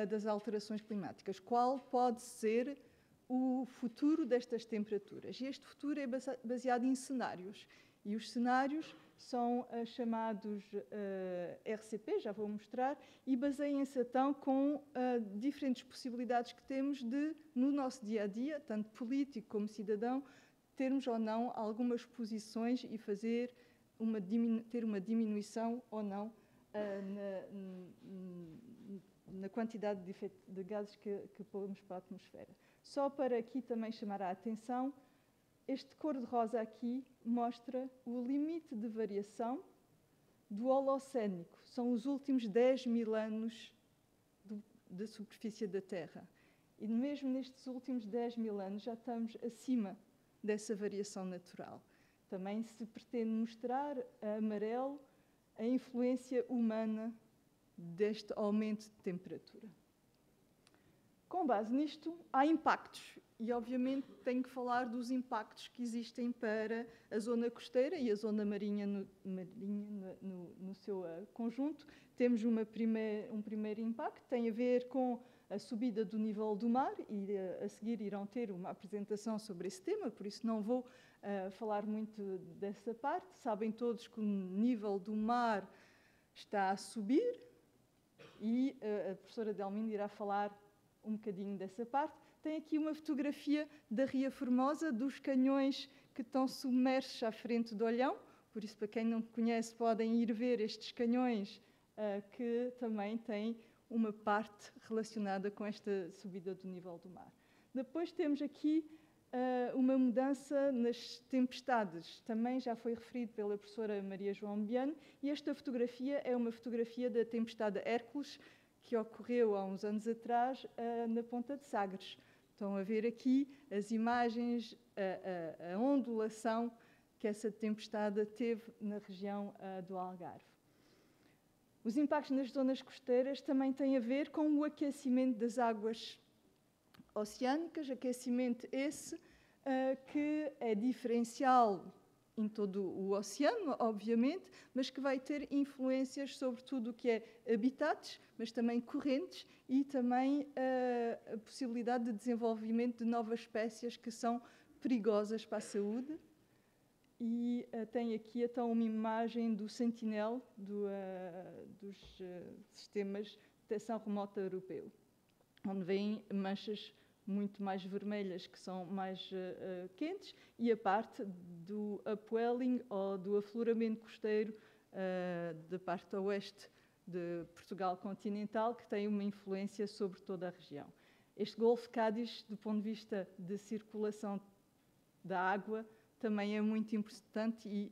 das alterações climáticas. Qual pode ser o futuro destas temperaturas? E este futuro é baseado em cenários. E os cenários são chamados RCP, já vou mostrar, e baseiam-se então com diferentes possibilidades que temos de, no nosso dia-a-dia, tanto político como cidadão, termos ou não algumas posições e ter uma diminuição ou não na quantidade de gases que pomos para a atmosfera. Só para aqui também chamar a atenção, este cor-de-rosa aqui mostra o limite de variação do Holocénico. São os últimos 10 mil anos da superfície da Terra. E mesmo nestes últimos 10 mil anos já estamos acima dessa variação natural. Também se pretende mostrar a amarelo a influência humana deste aumento de temperatura. Com base nisto, há impactos. E, obviamente, tenho que falar dos impactos que existem para a zona costeira e a zona marinha no seu conjunto. Temos um primeiro impacto, tem a ver com a subida do nível do mar, e a seguir irão ter uma apresentação sobre esse tema, por isso não vou falar muito dessa parte. Sabem todos que o nível do mar está a subir, e a professora Delminda irá falar um bocadinho dessa parte. Tem aqui uma fotografia da Ria Formosa, dos canhões que estão submersos à frente do Olhão. Por isso, para quem não conhece, podem ir ver estes canhões, que também têm uma parte relacionada com esta subida do nível do mar. Depois temos aqui uma mudança nas tempestades. Também já foi referido pela professora Maria João Biano, e esta fotografia é uma fotografia da tempestade Hércules, que ocorreu há uns anos atrás na Ponta de Sagres. Estão a ver aqui as imagens, a ondulação que essa tempestade teve na região do Algarve. Os impactos nas zonas costeiras também têm a ver com o aquecimento das águas oceânicas, aquecimento esse que é diferencial em todo o oceano, obviamente, mas que vai ter influências sobre tudo o que é habitats, mas também correntes, e também a possibilidade de desenvolvimento de novas espécies que são perigosas para a saúde. E tem aqui então uma imagem do Sentinel, dos sistemas de detecção remota europeu, onde vêm manchas muito mais vermelhas, que são mais quentes, e a parte do upwelling, ou do afloramento costeiro da parte oeste de Portugal continental, que tem uma influência sobre toda a região. Este Golfo de Cádiz, do ponto de vista de circulação da água, também é muito importante, e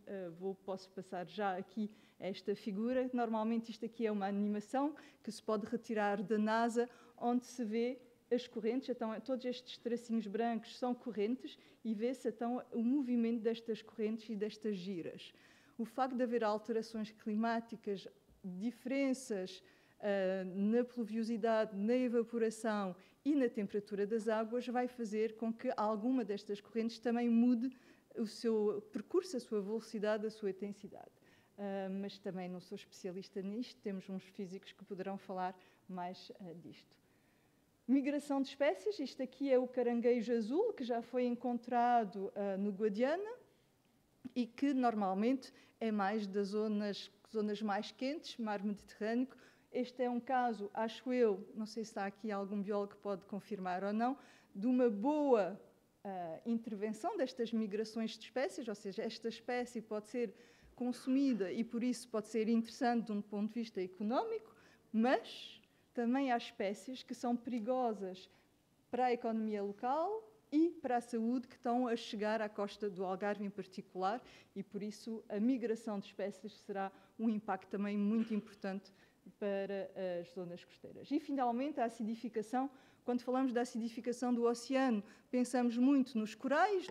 posso passar já aqui esta figura. Normalmente isto aqui é uma animação que se pode retirar da NASA, onde se vê as correntes. Então, todos estes tracinhos brancos são correntes, e vê-se então o movimento destas correntes e destas giras. O facto de haver alterações climáticas, diferenças na pluviosidade, na evaporação e na temperatura das águas, vai fazer com que alguma destas correntes também mude o seu percurso, a sua velocidade, a sua intensidade. Mas também não sou especialista nisto, temos uns físicos que poderão falar mais disto. Migração de espécies, isto aqui é o caranguejo azul, que já foi encontrado no Guadiana, e que normalmente é mais das zonas mais quentes, mar Mediterrâneo. Este é um caso, acho eu, não sei se está aqui algum biólogo que pode confirmar ou não, de uma boa intervenção destas migrações de espécies, ou seja, esta espécie pode ser consumida e por isso pode ser interessante de um ponto de vista económico, mas também há espécies que são perigosas para a economia local e para a saúde, que estão a chegar à costa do Algarve em particular, e por isso a migração de espécies será um impacto também muito importante para as zonas costeiras. E, finalmente, a acidificação. Quando falamos da acidificação do oceano, pensamos muito nos corais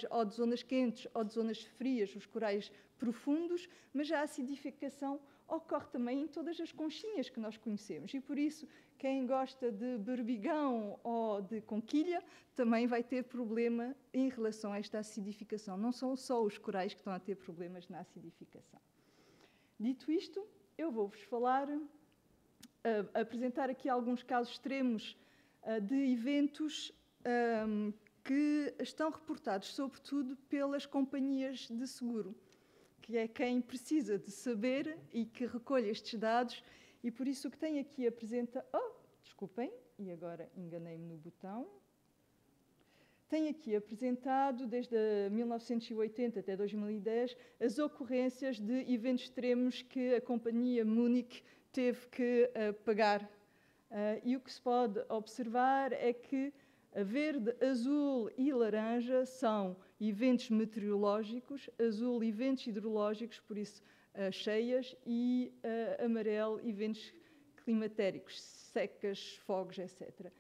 ou de zonas quentes ou de zonas frias, os corais profundos, mas a acidificação ocorre também em todas as conchinhas que nós conhecemos, e por isso quem gosta de berbigão ou de conquilha também vai ter problema em relação a esta acidificação. Não são só os corais que estão a ter problemas na acidificação. Dito isto, eu vou-vos apresentar aqui alguns casos extremos de eventos que estão reportados, sobretudo, pelas companhias de seguro, que é quem precisa de saber e que recolhe estes dados, e por isso o que tem aqui apresenta... desculpem, e agora enganei-me no botão. Tem aqui apresentado, desde 1980 até 2010, as ocorrências de eventos extremos que a companhia Munich teve que pagar. E o que se pode observar é que a verde, azul e laranja são eventos meteorológicos, azul, eventos hidrológicos, por isso cheias, e amarelo, eventos climatéricos, secas, fogos, etc.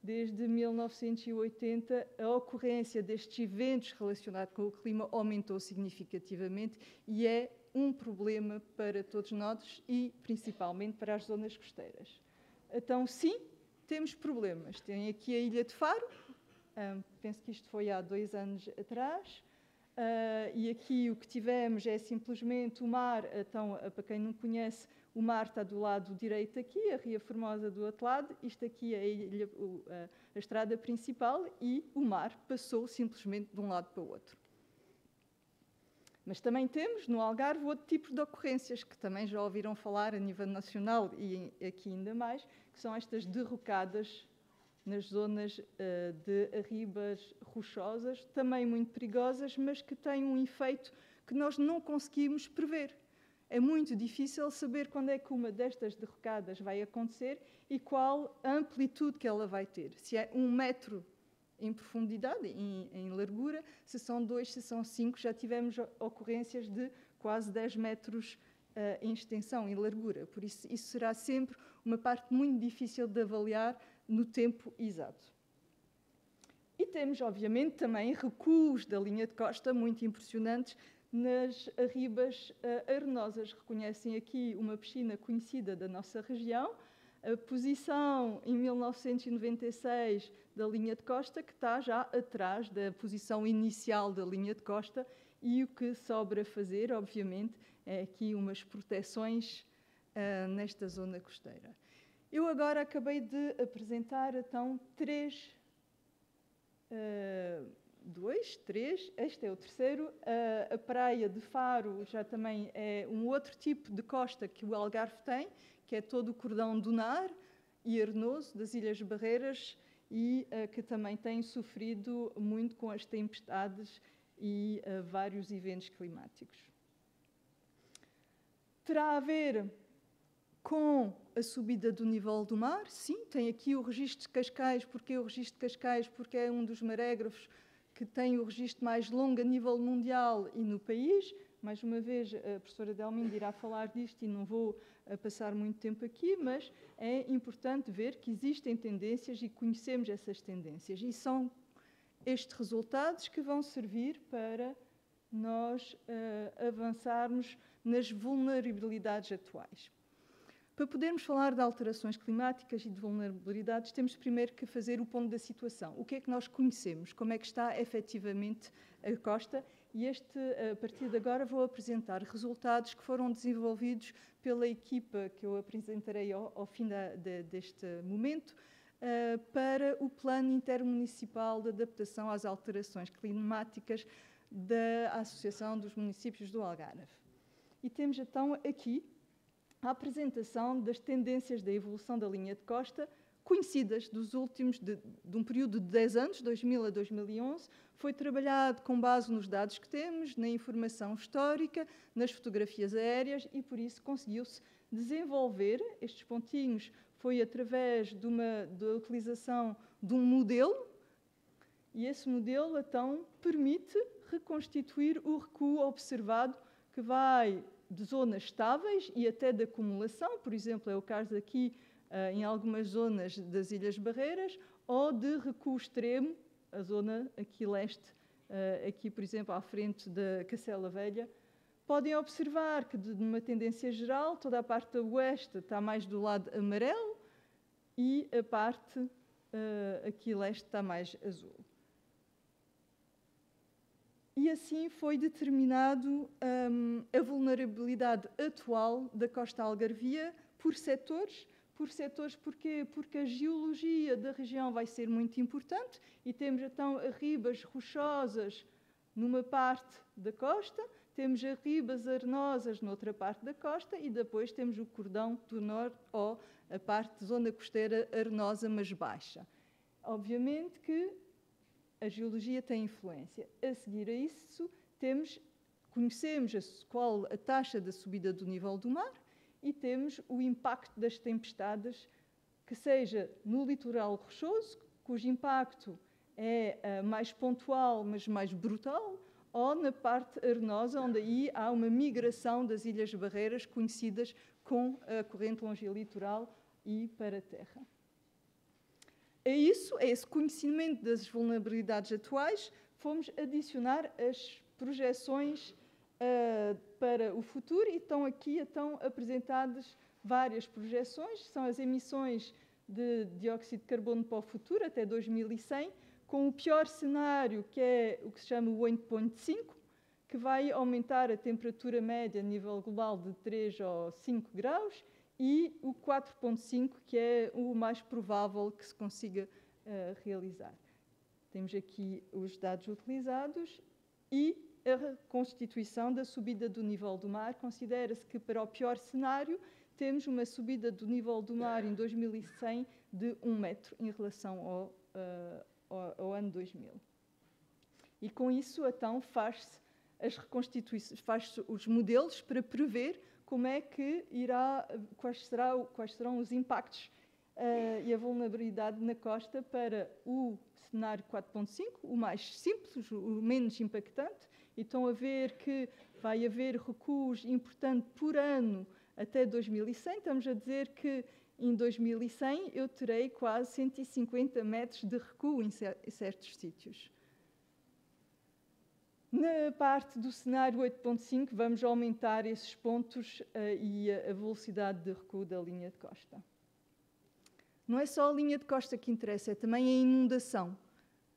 Desde 1980, a ocorrência destes eventos relacionados com o clima aumentou significativamente, e é um problema para todos nós e principalmente para as zonas costeiras. Então, sim, temos problemas. Tem aqui a Ilha de Faro, Penso que isto foi há 2 anos atrás. E aqui o que tivemos é simplesmente o mar. Então, para quem não conhece, o mar está do lado direito aqui, a Ria Formosa do outro lado. Isto aqui é a estrada principal e o mar passou simplesmente de um lado para o outro. Mas também temos no Algarve outro tipo de ocorrências que também já ouviram falar a nível nacional e aqui ainda mais, que são estas derrocadas nas zonas de arribas rochosas, também muito perigosas, mas que têm um efeito que nós não conseguimos prever. É muito difícil saber quando é que uma destas derrocadas vai acontecer e qual a amplitude que ela vai ter. Se é 1 metro em profundidade, em largura, se são 2, se são 5, já tivemos ocorrências de quase 10 metros em extensão, em largura. Por isso, isso será sempre uma parte muito difícil de avaliar no tempo exato. E temos, obviamente, também recuos da linha de costa muito impressionantes nas arribas arenosas. Reconhecem aqui uma piscina conhecida da nossa região, a posição em 1996 da linha de costa, que está já atrás da posição inicial da linha de costa, e o que sobra fazer, obviamente, é aqui umas proteções nesta zona costeira. Eu agora acabei de apresentar, então, 3, este é o terceiro. A praia de Faro já também é um outro tipo de costa que o Algarve tem, que é todo o cordão dunar e arenoso das Ilhas Barreiras e que também tem sofrido muito com as tempestades e vários eventos climáticos. Terá a ver com a subida do nível do mar? Sim, tem aqui o registro de Cascais. Porquê o registro de Cascais? Porque é um dos marégrafos que tem o registro mais longo a nível mundial e no país. Mais uma vez, a professora Delminda irá falar disto e não vou passar muito tempo aqui, mas é importante ver que existem tendências e conhecemos essas tendências. E são estes resultados que vão servir para nós avançarmos nas vulnerabilidades atuais. Para podermos falar de alterações climáticas e de vulnerabilidades, temos primeiro que fazer o ponto da situação. O que é que nós conhecemos? Como é que está efetivamente a costa? E a partir de agora vou apresentar resultados que foram desenvolvidos pela equipa que eu apresentarei ao fim deste momento para o Plano Intermunicipal de Adaptação às Alterações Climáticas da Associação dos Municípios do Algarve. E temos então aqui a apresentação das tendências da evolução da linha de costa, conhecidas dos últimos, de um período de 10 anos, 2000 a 2011, foi trabalhado com base nos dados que temos, na informação histórica, nas fotografias aéreas e, por isso, conseguiu-se desenvolver estes pontinhos. Foi através da utilização de um modelo, e esse modelo, então, permite reconstituir o recuo observado que vai de zonas estáveis e até de acumulação, por exemplo, é o caso aqui em algumas zonas das Ilhas Barreiras, ou de recuo extremo, a zona aqui leste, aqui, por exemplo, à frente da Cacela Velha. Podem observar que, de uma tendência geral, toda a parte oeste está mais do lado amarelo e a parte aqui leste está mais azul. E assim foi determinado a vulnerabilidade atual da costa algarvia por setores. Por setores porquê? Porque a geologia da região vai ser muito importante e temos então arribas rochosas numa parte da costa, temos arribas arenosas noutra parte da costa e depois temos o cordão do norte ou a parte de zona costeira arenosa, mas baixa. Obviamente que a geologia tem influência. A seguir a isso, conhecemos qual a taxa da subida do nível do mar e temos o impacto das tempestades, que seja no litoral rochoso, cujo impacto é mais pontual, mas mais brutal, ou na parte arenosa, onde aí há uma migração das Ilhas Barreiras, conhecidas com a corrente longilitoral e para a terra. A esse conhecimento das vulnerabilidades atuais, fomos adicionar as projeções para o futuro e estão aqui apresentadas várias projeções, são as emissões de dióxido de carbono para o futuro, até 2100, com o pior cenário, que é o que se chama o 8.5, que vai aumentar a temperatura média a nível global de 3 ou 5 graus, e o 4.5, que é o mais provável que se consiga realizar. Temos aqui os dados utilizados e a constituição da subida do nível do mar. Considera-se que para o pior cenário temos uma subida do nível do mar em 2100 de 1 metro em relação ao ano 2000. E com isso, então, faz-se os modelos para prever como é que quais serão os impactos e a vulnerabilidade na costa para o cenário 4.5, o mais simples, o menos impactante, e estão a ver que vai haver recuos importantes por ano até 2100. Estamos a dizer que em 2100 eu terei quase 150 metros de recuo em certos sítios. Na parte do cenário 8.5, vamos aumentar esses pontos e a velocidade de recuo da linha de costa. Não é só a linha de costa que interessa, é também a inundação.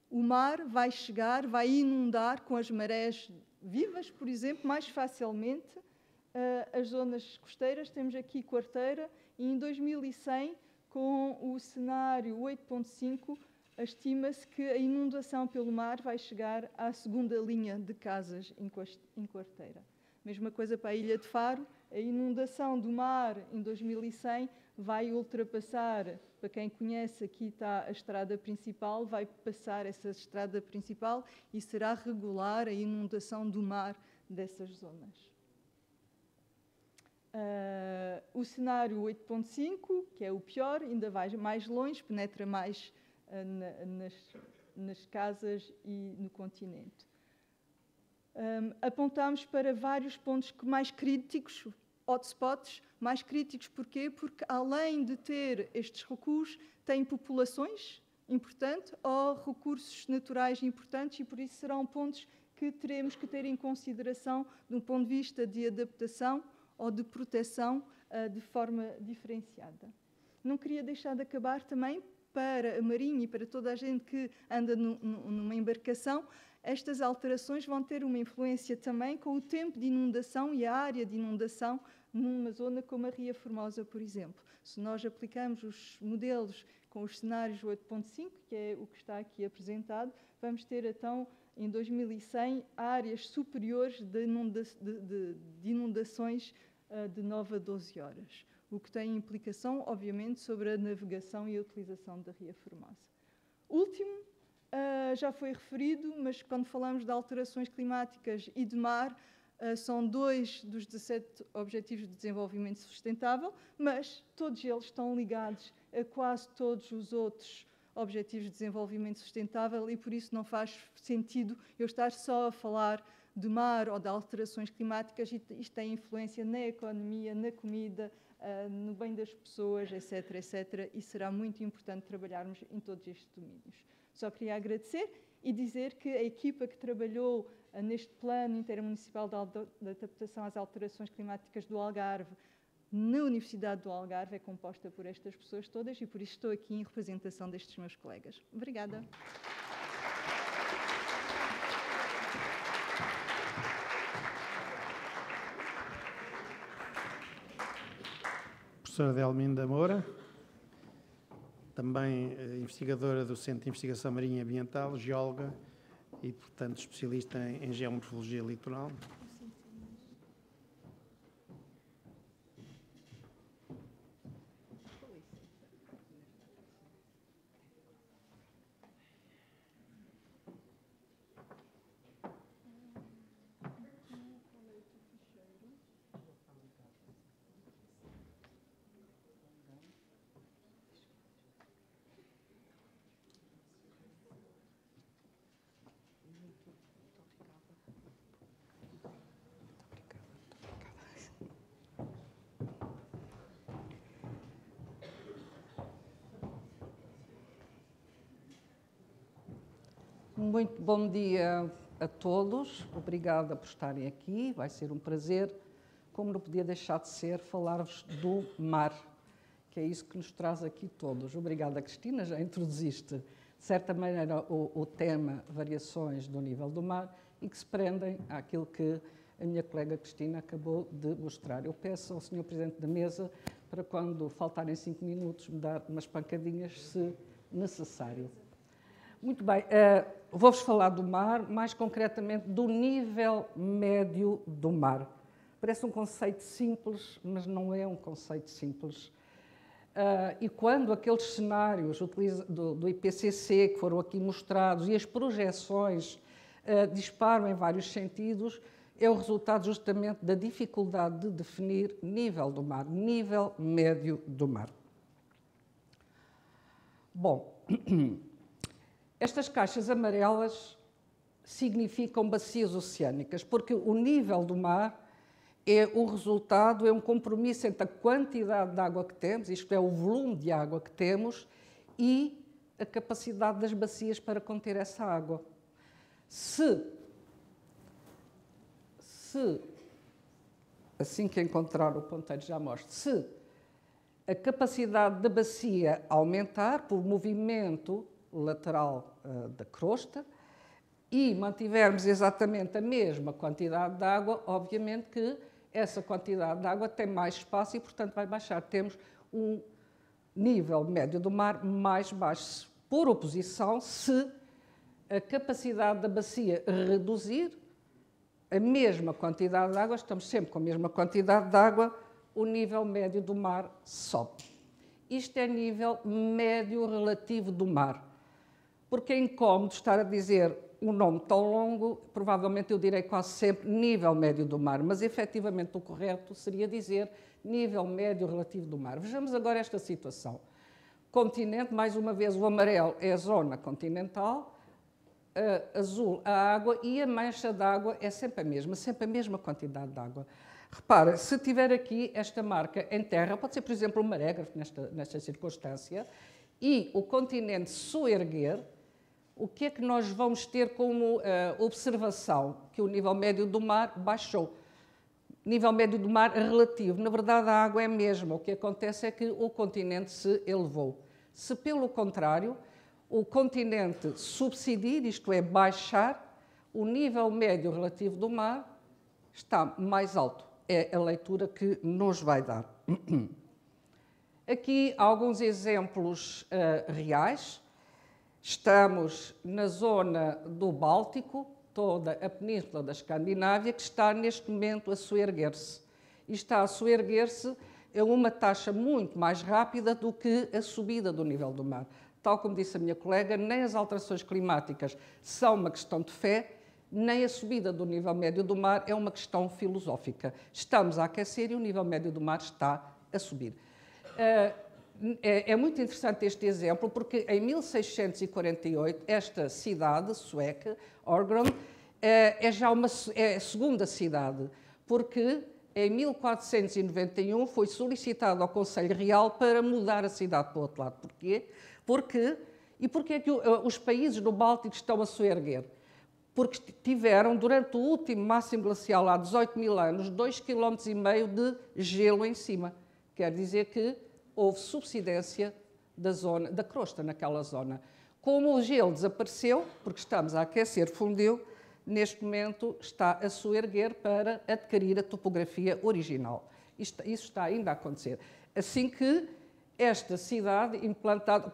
O mar vai inundar com as marés vivas, por exemplo, mais facilmente as zonas costeiras. Temos aqui Quarteira, e em 2100, com o cenário 8.5, estima-se que a inundação pelo mar vai chegar à segunda linha de casas em Quarteira. Mesma coisa para a Ilha de Faro, a inundação do mar em 2100 vai ultrapassar, para quem conhece, aqui está a estrada principal, vai passar essa estrada principal e será regular a inundação do mar dessas zonas. O cenário 8.5, que é o pior, ainda vai mais longe, penetra mais nas casas e no continente. Apontamos para vários pontos mais críticos, hotspots, mais críticos. Porquê? Porque além de ter estes recuos, tem populações importantes ou recursos naturais importantes, e por isso serão pontos que teremos que ter em consideração de um ponto de vista de adaptação ou de proteção de forma diferenciada. Não queria deixar de acabar também, para a Marinha e para toda a gente que anda numa embarcação, estas alterações vão ter uma influência também com o tempo de inundação e a área de inundação numa zona como a Ria Formosa, por exemplo. Se nós aplicamos os modelos com os cenários 8.5, que é o que está aqui apresentado, vamos ter então, em 2100, áreas superiores de inundações de 9 a 12 horas. O que tem implicação, obviamente, sobre a navegação e a utilização da Ria Formosa. Último, já foi referido, mas quando falamos de alterações climáticas e de mar, são 2 dos 17 Objetivos de Desenvolvimento Sustentável, mas todos eles estão ligados a quase todos os outros Objetivos de Desenvolvimento Sustentável, e por isso não faz sentido eu estar só a falar de mar ou de alterações climáticas. Isto tem influência na economia, na comida, no bem das pessoas, etc., etc., e será muito importante trabalharmos em todos estes domínios. Só queria agradecer e dizer que a equipa que trabalhou neste plano intermunicipal de adaptação às alterações climáticas do Algarve, na Universidade do Algarve, é composta por estas pessoas todas, e por isso estou aqui em representação destes meus colegas. Obrigada. Professora Delminda Moura, também investigadora do Centro de Investigação Marinha e Ambiental, geóloga e, portanto, especialista em geomorfologia litoral. Muito bom dia a todos, obrigada por estarem aqui, vai ser um prazer, como não podia deixar de ser, falar-vos do mar, que é isso que nos traz aqui todos. Obrigada, Cristina, já introduziste de certa maneira, o tema variações do nível do mar e que se prendem àquilo que a minha colega Cristina acabou de mostrar. Eu peço ao Sr. Presidente da Mesa para, quando faltarem 5 minutos, me dar umas pancadinhas, se necessário. Muito bem, vou-vos falar do mar, mais concretamente do nível médio do mar. Parece um conceito simples, mas não é um conceito simples. E quando aqueles cenários do IPCC que foram aqui mostrados e as projeções disparam em vários sentidos, é o resultado justamente da dificuldade de definir nível do mar, nível médio do mar. Bom, estas caixas amarelas significam bacias oceânicas, porque o nível do mar é o resultado, é um compromisso entre a quantidade de água que temos, isto é, o volume de água que temos, e a capacidade das bacias para conter essa água. Se assim que encontrar o ponteiro já mostro, se a capacidade da bacia aumentar por movimento lateral da crosta e mantivermos exatamente a mesma quantidade de água, obviamente que essa quantidade de água tem mais espaço e, portanto, vai baixar. Temos um nível médio do mar mais baixo. Por oposição, se a capacidade da bacia reduzir, a mesma quantidade de água, estamos sempre com a mesma quantidade de água, o nível médio do mar sobe. Isto é nível médio relativo do mar. Porque é incómodo estar a dizer um nome tão longo, provavelmente eu direi quase sempre nível médio do mar, mas efetivamente o correto seria dizer nível médio relativo do mar. Vejamos agora esta situação. Continente, mais uma vez o amarelo é a zona continental, azul a água e a mancha d'água é sempre a mesma quantidade de água. Repara, se tiver aqui esta marca em terra, pode ser, por exemplo, um marégrafo nesta circunstância, e o continente soerguer, o que é que nós vamos ter como observação? Que o nível médio do mar baixou. Nível médio do mar relativo. Na verdade, a água é a mesma. O que acontece é que o continente se elevou. Se, pelo contrário, o continente subsidir, isto é, baixar, o nível médio relativo do mar está mais alto. É a leitura que nos vai dar. Aqui alguns exemplos reais. Estamos na zona do Báltico, toda a península da Escandinávia, que está neste momento a soerguer-se. E está a soerguer-se a uma taxa muito mais rápida do que a subida do nível do mar. Tal como disse a minha colega, nem as alterações climáticas são uma questão de fé, nem a subida do nível médio do mar é uma questão filosófica. Estamos a aquecer e o nível médio do mar está a subir. É muito interessante este exemplo, porque em 1648, esta cidade sueca, Öregrund, é já a segunda cidade, porque em 1491 foi solicitado ao Conselho Real para mudar a cidade para o outro lado. Porquê? E porquê é que os países do Báltico estão a soerguer? Porque tiveram, durante o último máximo glacial, há 18 mil anos, 2,5 km de gelo em cima. Quer dizer que houve subsidência da crosta naquela zona. Como o gelo desapareceu, porque estamos a aquecer, fundiu, neste momento está a soerguer para adquirir a topografia original. Isso está ainda a acontecer. Assim que esta cidade implantada,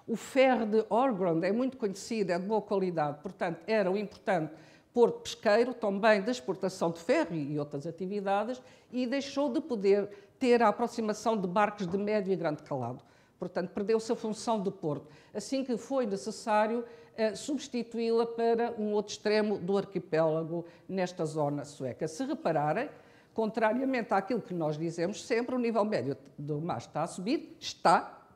o ferro de Öregrund é muito conhecido, é de boa qualidade, portanto era um importante porto pesqueiro, também de exportação de ferro e outras atividades, e deixou de poder ter a aproximação de barcos de médio e grande calado. Portanto, perdeu-se a função de porto. Assim que foi necessário substituí-la para um outro extremo do arquipélago nesta zona sueca. Se repararem, contrariamente àquilo que nós dizemos sempre, o nível médio do mar está a subir,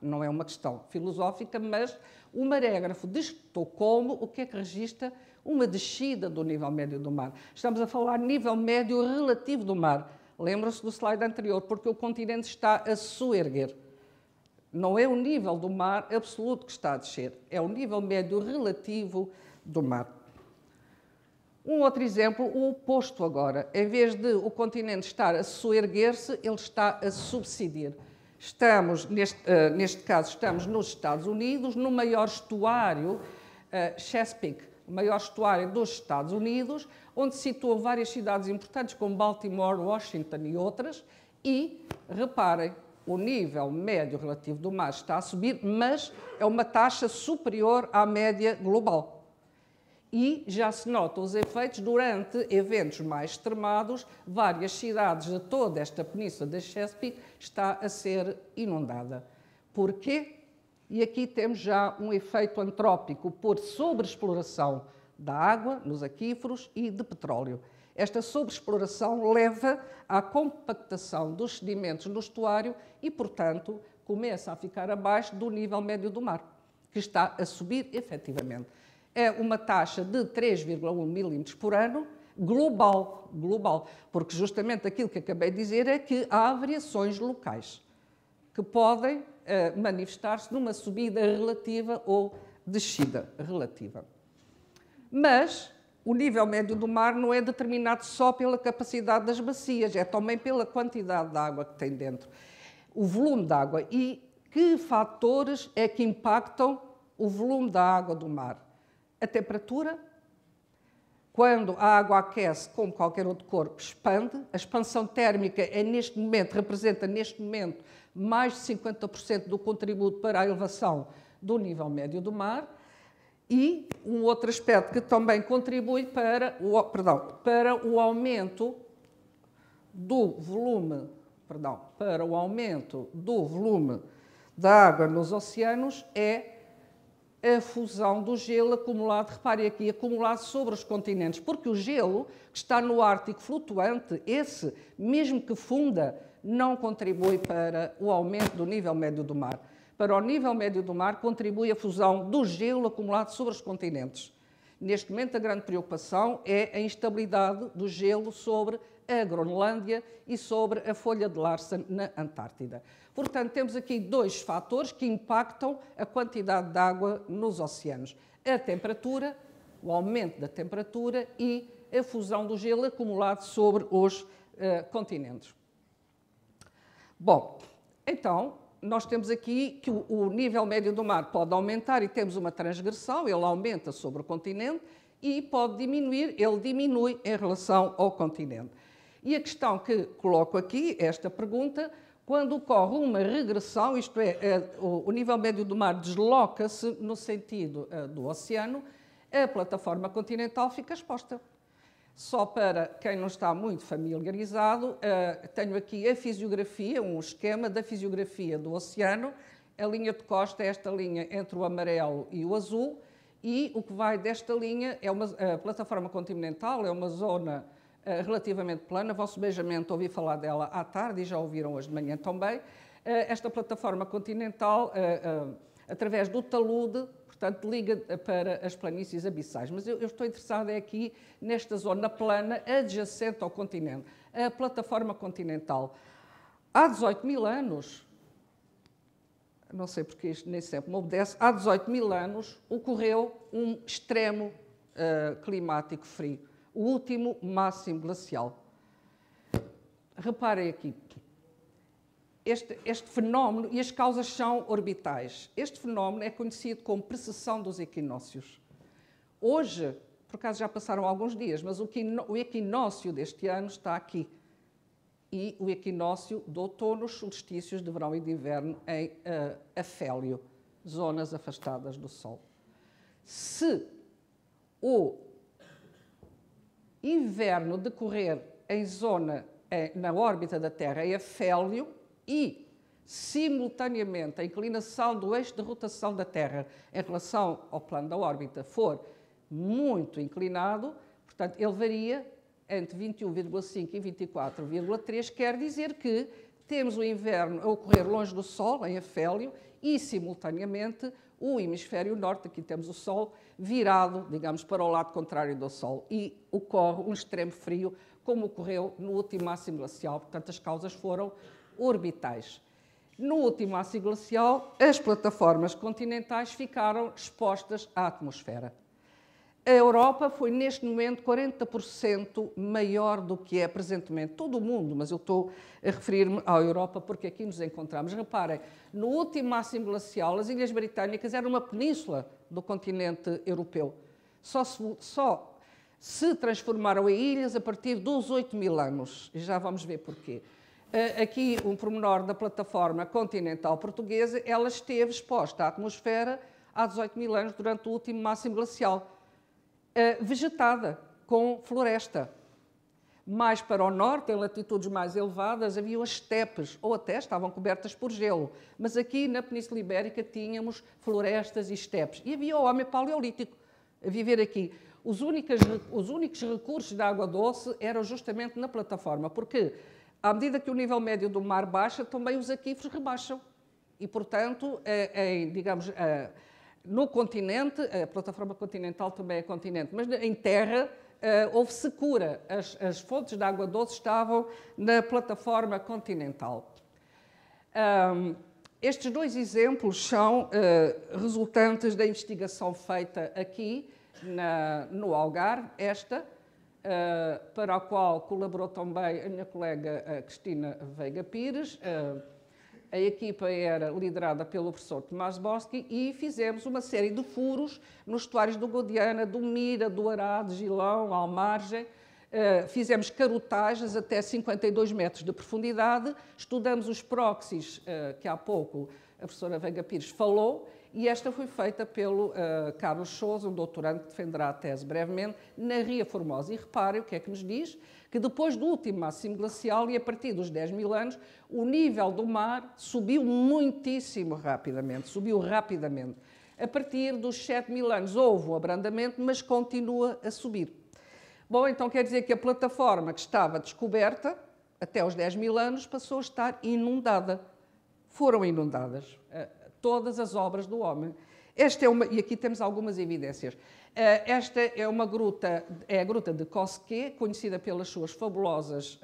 não é uma questão filosófica, mas o marégrafo de Estocolmo, o que é que registra? Uma descida do nível médio do mar. Estamos a falar nível médio relativo do mar. Lembram-se do slide anterior, porque o continente está a soerguer. Não é o nível do mar absoluto que está a descer, é o nível médio relativo do mar. Um outro exemplo, o oposto agora. Em vez de o continente estar a soerguer-se, ele está a subsidir. Estamos, neste caso, estamos nos Estados Unidos, no maior estuário, Chesapeake, o maior estuário dos Estados Unidos, onde se situam várias cidades importantes, como Baltimore, Washington e outras, e, reparem, o nível médio relativo do mar está a subir, mas é uma taxa superior à média global. E já se notam os efeitos durante eventos mais extremados. Várias cidades de toda esta península da Chesapeake está a ser inundada. Porquê? E aqui temos já um efeito antrópico por sobreexploração da água nos aquíferos e de petróleo. Esta sobreexploração leva à compactação dos sedimentos no estuário e, portanto, começa a ficar abaixo do nível médio do mar, que está a subir efetivamente. É uma taxa de 3,1 milímetros por ano, global, porque justamente aquilo que acabei de dizer é que há variações locais que podem manifestar-se numa subida relativa ou descida relativa. Mas o nível médio do mar não é determinado só pela capacidade das bacias, é também pela quantidade de água que tem dentro, o volume de água. E que fatores é que impactam o volume da água do mar? A temperatura. Quando a água aquece, como qualquer outro corpo, expande. A expansão térmica representa neste momento mais de 50% do contributo para a elevação do nível médio do mar. E um outro aspecto que também contribui para o aumento do volume, da água nos oceanos é a fusão do gelo acumulado, reparem aqui, acumulado sobre os continentes, porque o gelo que está no Ártico flutuante, esse, mesmo que funda, não contribui para o aumento do nível médio do mar. Para o nível médio do mar contribui a fusão do gelo acumulado sobre os continentes. Neste momento, a grande preocupação é a instabilidade do gelo sobre a Groenlândia e sobre a folha de Larsen na Antártida. Portanto, temos aqui dois fatores que impactam a quantidade de água nos oceanos. A temperatura, o aumento da temperatura e a fusão do gelo acumulado sobre os continentes. Bom, então, nós temos aqui que o nível médio do mar pode aumentar e temos uma transgressão, ele aumenta sobre o continente, e pode diminuir, ele diminui em relação ao continente. E a questão que coloco aqui, esta pergunta, quando ocorre uma regressão, isto é, o nível médio do mar desloca-se no sentido do oceano, a plataforma continental fica exposta. Só para quem não está muito familiarizado, tenho aqui a fisiografia, um esquema da fisiografia do oceano. A linha de costa é esta linha entre o amarelo e o azul, e o que vai desta linha é a plataforma continental, é uma zona relativamente plana. Vosso beijamento, ouvi falar dela à tarde e já ouviram hoje de manhã também. Esta plataforma continental, através do talude, portanto, liga para as planícies abissais. Mas eu estou interessada aqui nesta zona plana adjacente ao continente, a plataforma continental. Há 18 mil anos, não sei porque isto nem sempre me obedece, há 18 mil anos ocorreu um extremo climático frio, o último máximo glacial. Reparem aqui, este fenómeno, e as causas são orbitais. Este fenómeno é conhecido como precessão dos equinócios. Hoje, por acaso já passaram alguns dias, mas o equinócio deste ano está aqui. E o equinócio do outono, os solstícios de verão e de inverno em afélio, zonas afastadas do Sol. Se o inverno decorrer em zona, na órbita da Terra, em afélio, e, simultaneamente, a inclinação do eixo de rotação da Terra em relação ao plano da órbita for muito inclinado, portanto, ele varia entre 21,5 e 24,3, quer dizer que temos o inverno a ocorrer longe do Sol, em afélio, e, simultaneamente, o hemisfério norte, aqui temos o Sol, virado, digamos, para o lado contrário do Sol, e ocorre um extremo frio, como ocorreu no último máximo glacial. Portanto, as causas foram orbitais. No último máximo glacial, as plataformas continentais ficaram expostas à atmosfera. A Europa foi, neste momento, 40% maior do que é presentemente. Todo o mundo, mas eu estou a referir-me à Europa porque aqui nos encontramos. Reparem, no último máximo glacial, as Ilhas Britânicas eram uma península do continente europeu. Só se transformaram em ilhas a partir dos 8.000 anos. E já vamos ver porquê. Aqui um pormenor da plataforma continental portuguesa, ela esteve exposta à atmosfera há 18.000 anos durante o último máximo glacial. Vegetada, com floresta. Mais para o norte, em latitudes mais elevadas, havia as estepes, ou até estavam cobertas por gelo. Mas aqui, na Península Ibérica, tínhamos florestas e estepes. E havia o homem paleolítico a viver aqui. Os únicos recursos de água doce eram justamente na plataforma, porque, à medida que o nível médio do mar baixa, também os aquíferos rebaixam. E, portanto, digamos, no continente, a plataforma continental também é continente, mas em terra houve secura. As fontes de água doce estavam na plataforma continental. Estes dois exemplos são resultantes da investigação feita aqui no Algarve, para a qual colaborou também a minha colega Cristina Veiga Pires. A equipa era liderada pelo professor Tomás Boschi e fizemos uma série de furos nos estuários do Guadiana, do Mira, do Ará, de Gilão, Almargem. Fizemos carotagens até 52 metros de profundidade, estudamos os próxis, que há pouco a professora Veiga Pires falou, e esta foi feita pelo Carlos Sousa, um doutorando que defenderá a tese brevemente, na Ria Formosa. E reparem o que é que nos diz, que depois do último máximo glacial e a partir dos 10.000 anos, o nível do mar subiu muitíssimo rapidamente, subiu rapidamente. A partir dos 7.000 anos houve um abrandamento, mas continua a subir. Bom, então quer dizer que a plataforma que estava descoberta, até os 10.000 anos, passou a estar inundada. Foram inundadas todas as obras do homem. E aqui temos algumas evidências. Esta é uma gruta, é a gruta de Cosquet, conhecida pelas suas fabulosas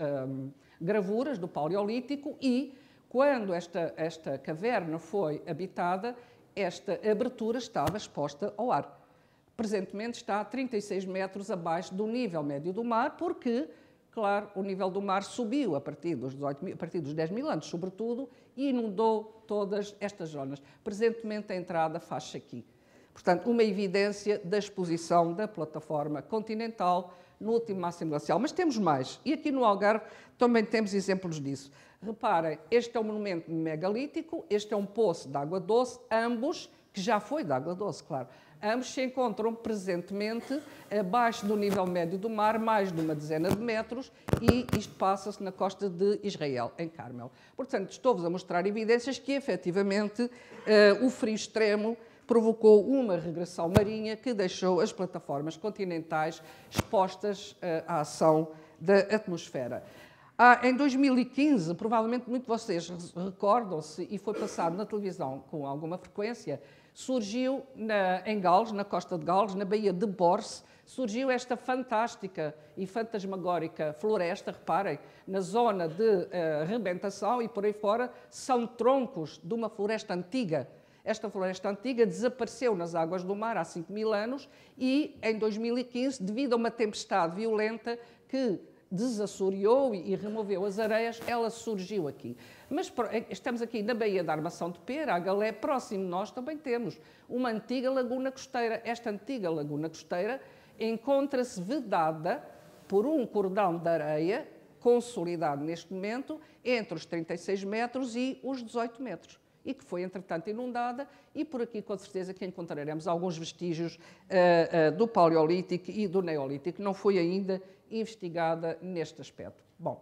gravuras do Paleolítico, e quando esta caverna foi habitada, esta abertura estava exposta ao ar. Presentemente está a 36 metros abaixo do nível médio do mar, porque, claro, o nível do mar subiu a partir dos 10.000 anos, sobretudo, e inundou todas estas zonas. Presentemente a entrada faz-se aqui. Portanto, uma evidência da exposição da plataforma continental no último máximo glacial. Mas temos mais. E aqui no Algarve também temos exemplos disso. Reparem, este é um monumento megalítico, este é um poço de água doce, ambos, que já foi de água doce, claro, ambos se encontram presentemente abaixo do nível médio do mar, mais de uma dezena de metros, e isto passa-se na costa de Israel, em Carmel. Portanto, estou-vos a mostrar evidências que, efetivamente, o frio extremo provocou uma regressão marinha que deixou as plataformas continentais expostas à ação da atmosfera. Em 2015, provavelmente muitos de vocês recordam-se, e foi passado na televisão com alguma frequência, surgiu em Gales, na costa de Gales, na Baía de Borce, surgiu esta fantástica e fantasmagórica floresta. Reparem, na zona de rebentação e por aí fora, são troncos de uma floresta antiga. Esta floresta antiga desapareceu nas águas do mar há 5.000 anos e, em 2015, devido a uma tempestade violenta que desassoreou e removeu as areias, ela surgiu aqui. Mas estamos aqui na Baía da Armação de Pera, a Galé, próximo de nós também temos uma antiga laguna costeira. Esta antiga laguna costeira encontra-se vedada por um cordão de areia, consolidado neste momento, entre os 36 metros e os 18 metros. E que foi, entretanto, inundada, e por aqui, com certeza, que encontraremos alguns vestígios do Paleolítico e do Neolítico. Não foi ainda investigada neste aspecto. Bom,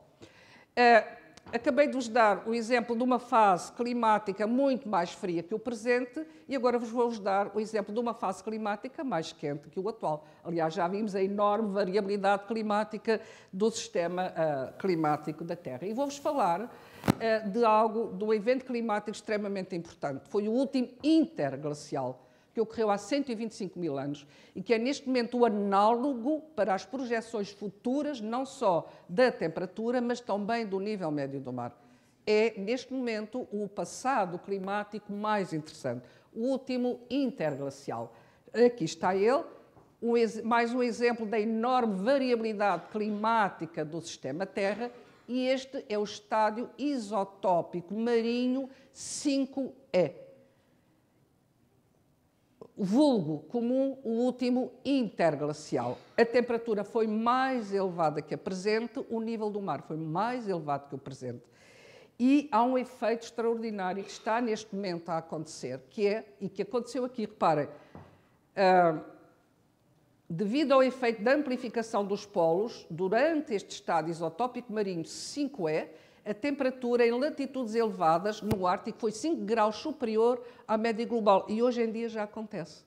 acabei de vos dar o exemplo de uma fase climática muito mais fria que o presente, e agora vou-vos dar o exemplo de uma fase climática mais quente que o atual. Aliás, já vimos a enorme variabilidade climática do sistema climático da Terra. E vou-vos falar de um evento climático extremamente importante. Foi o último interglacial, que ocorreu há 125.000 anos e que é neste momento o análogo para as projeções futuras, não só da temperatura, mas também do nível médio do mar. É, neste momento, o passado climático mais interessante, o último interglacial. Aqui está ele, Mais um exemplo da enorme variabilidade climática do sistema Terra, e este é o estádio isotópico marinho 5E. Vulgo comum, o último interglacial. A temperatura foi mais elevada que a presente, o nível do mar foi mais elevado que o presente. E há um efeito extraordinário que está neste momento a acontecer, e que aconteceu aqui, reparem, devido ao efeito de amplificação dos polos, durante este estado isotópico marinho 5E, a temperatura em latitudes elevadas no Ártico foi 5 graus superior à média global. E hoje em dia já acontece.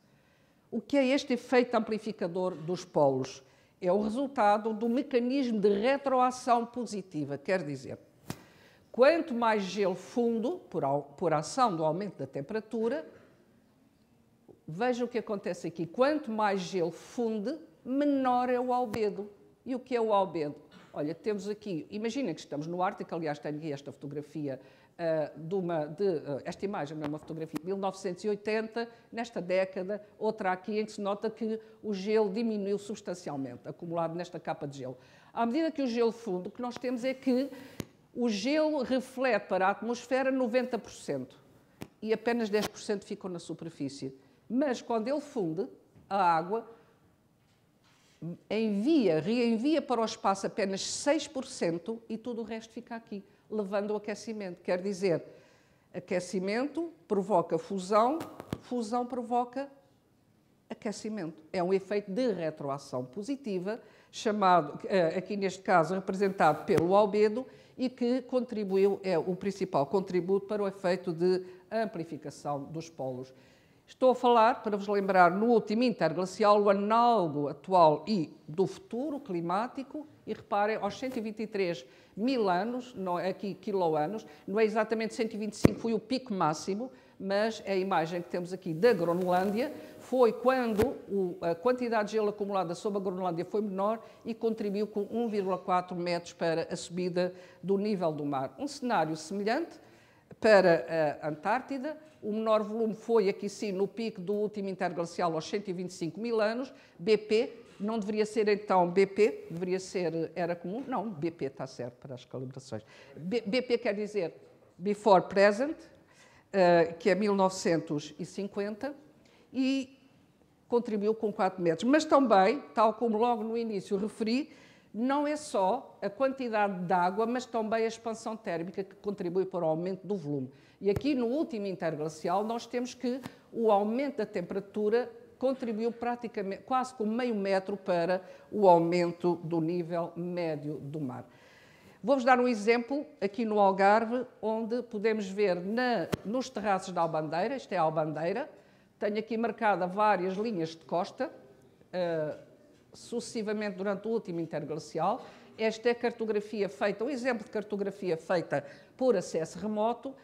O que é este efeito amplificador dos polos? É o resultado do mecanismo de retroação positiva. Quer dizer, quanto mais gelo fundo, por ação do aumento da temperatura, veja o que acontece aqui. Quanto mais gelo funde, menor é o albedo. E o que é o albedo? Olha, temos aqui, imaginem que estamos no Ártico, aliás, tenho aqui esta fotografia, esta imagem não é uma fotografia de 1980, nesta década, outra aqui em que se nota que o gelo diminuiu substancialmente, acumulado nesta capa de gelo. À medida que o gelo funde, o que nós temos é que o gelo reflete para a atmosfera 90% e apenas 10% ficam na superfície. Mas quando ele funde, a água reenvia para o espaço apenas 6% e tudo o resto fica aqui, levando ao aquecimento. Quer dizer, aquecimento provoca fusão, fusão provoca aquecimento. É um efeito de retroação positiva, chamado, aqui neste caso, representado pelo albedo, e que contribuiu, é o principal contributo para o efeito de amplificação dos polos. Estou a falar, para vos lembrar, no último interglacial, o análogo atual e do futuro climático, e reparem, aos 123 mil anos, não é aqui quiloanos, não é exatamente 125, foi o pico máximo, mas a imagem que temos aqui da Groenlândia foi quando a quantidade de gelo acumulada sobre a Groenlândia foi menor e contribuiu com 1,4 metros para a subida do nível do mar. Um cenário semelhante para a Antártida. O menor volume foi, aqui sim, no pico do último interglacial aos 125 mil anos. BP, não deveria ser então BP, deveria ser era comum. Não, BP está certo para as calibrações. BP quer dizer Before Present, que é 1950, e contribuiu com 4 metros. Mas também, tal como logo no início referi, não é só a quantidade de água, mas também a expansão térmica que contribui para o aumento do volume. E aqui no último interglacial nós temos que o aumento da temperatura contribuiu praticamente quase com meio metro para o aumento do nível médio do mar. Vou-vos dar um exemplo aqui no Algarve, onde podemos ver nos terraços da Albandeira, isto é a Albandeira, tenho aqui marcada várias linhas de costa, sucessivamente durante o último interglacial. Esta é a cartografia feita, um exemplo de cartografia feita por acesso remoto.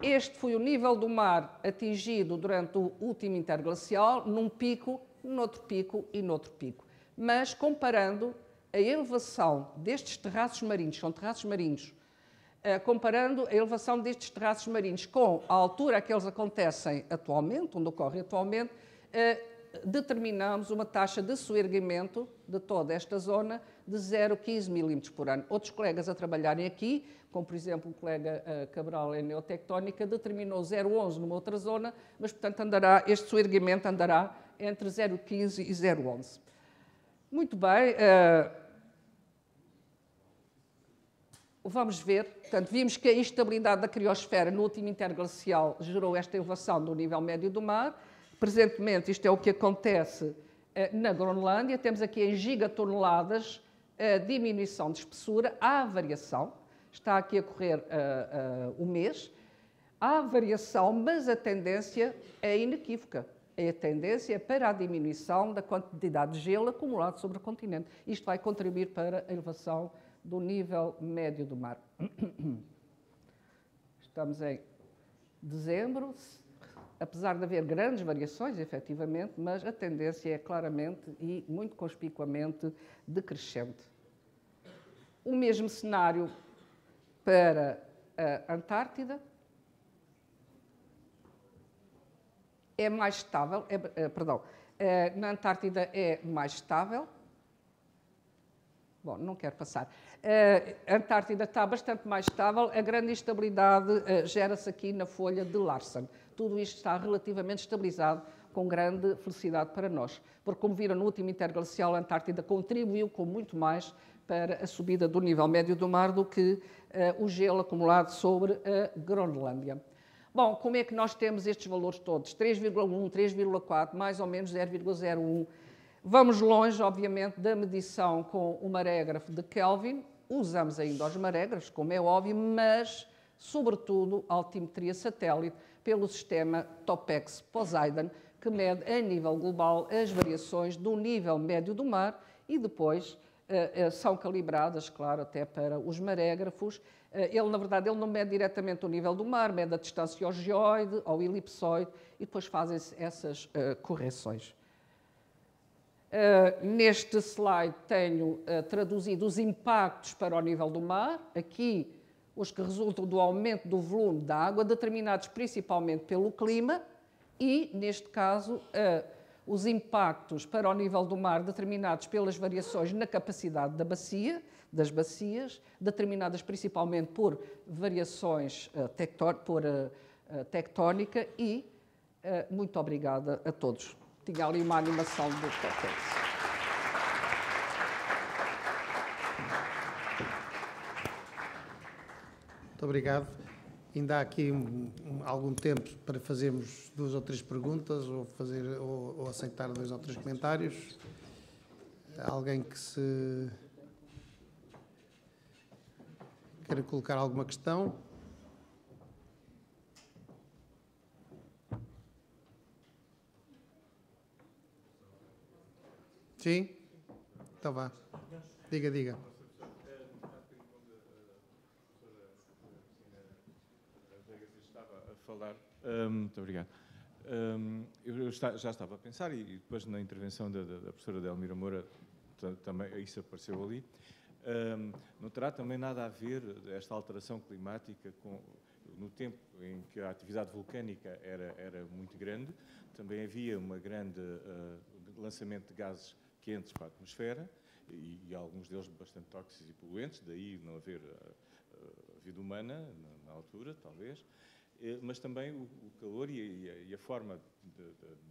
Este foi o nível do mar atingido durante o último interglacial, num pico, noutro pico e noutro pico. Mas comparando a elevação destes terraços marinhos, são terraços marinhos, comparando a elevação destes terraços marinhos com a altura a que eles acontecem atualmente, onde ocorrem atualmente, determinamos uma taxa de soerguimento de toda esta zona de 0,15 milímetros por ano. Outros colegas a trabalharem aqui, como por exemplo o colega Cabral em Neotectónica, determinou 0,11 numa outra zona, mas portanto este soerguimento andará entre 0,15 e 0,11. Muito bem, vamos ver, portanto, vimos que a instabilidade da criosfera no último interglacial gerou esta elevação do nível médio do mar. Presentemente, isto é o que acontece na Groenlândia, temos aqui em gigatoneladas a diminuição de espessura, há variação, está aqui a correr o mês, há variação, mas a tendência é inequívoca. A tendência é para a diminuição da quantidade de gelo acumulado sobre o continente. Isto vai contribuir para a elevação do nível médio do mar. Estamos em dezembro, apesar de haver grandes variações, efetivamente, mas a tendência é claramente e muito conspicuamente decrescente. O mesmo cenário para a Antártida. É mais estável, Na Antártida é mais estável. Bom, não quero passar. A Antártida está bastante mais estável. A grande instabilidade gera-se aqui na folha de Larsen. Tudo isto está relativamente estabilizado, com grande felicidade para nós. Porque, como viram no último interglacial, a Antártida contribuiu com muito mais para a subida do nível médio do mar do que o gelo acumulado sobre a Groenlândia. Bom, como é que nós temos estes valores todos? 3,1, 3,4, mais ou menos 0,01. Vamos longe, obviamente, da medição com o marégrafo de Kelvin. Usamos ainda os marégrafos, como é óbvio, mas, sobretudo, a altimetria satélite pelo sistema Topex-Poseidon, que mede a nível global as variações do nível médio do mar e depois são calibradas, claro, até para os marégrafos. Ele, na verdade, ele não mede diretamente o nível do mar, mede a distância ao geóide, ao elipsoide, e depois fazem-se essas correções. Neste slide tenho traduzido os impactos para o nível do mar. Aqui, os que resultam do aumento do volume da água, determinados principalmente pelo clima, e, neste caso, os impactos para o nível do mar determinados pelas variações na capacidade das bacias, determinadas principalmente por variações tectónica e muito obrigada a todos. Tinha ali uma animação do Topex. Muito obrigado. Ainda há aqui algum tempo para fazermos 2 ou 3 perguntas ou aceitar 2 ou 3 comentários. Alguém que se queira colocar alguma questão? Sim? Então vá. Diga. Falar. Muito obrigado. Eu já estava a pensar, e depois na intervenção da professora Delmira Moura também isso apareceu ali. Não terá também nada a ver esta alteração climática no tempo em que a atividade vulcânica era muito grande, também havia um grande lançamento de gases quentes para a atmosfera e alguns deles bastante tóxicos e poluentes, daí não haver vida humana na altura, talvez. Mas também o calor e a forma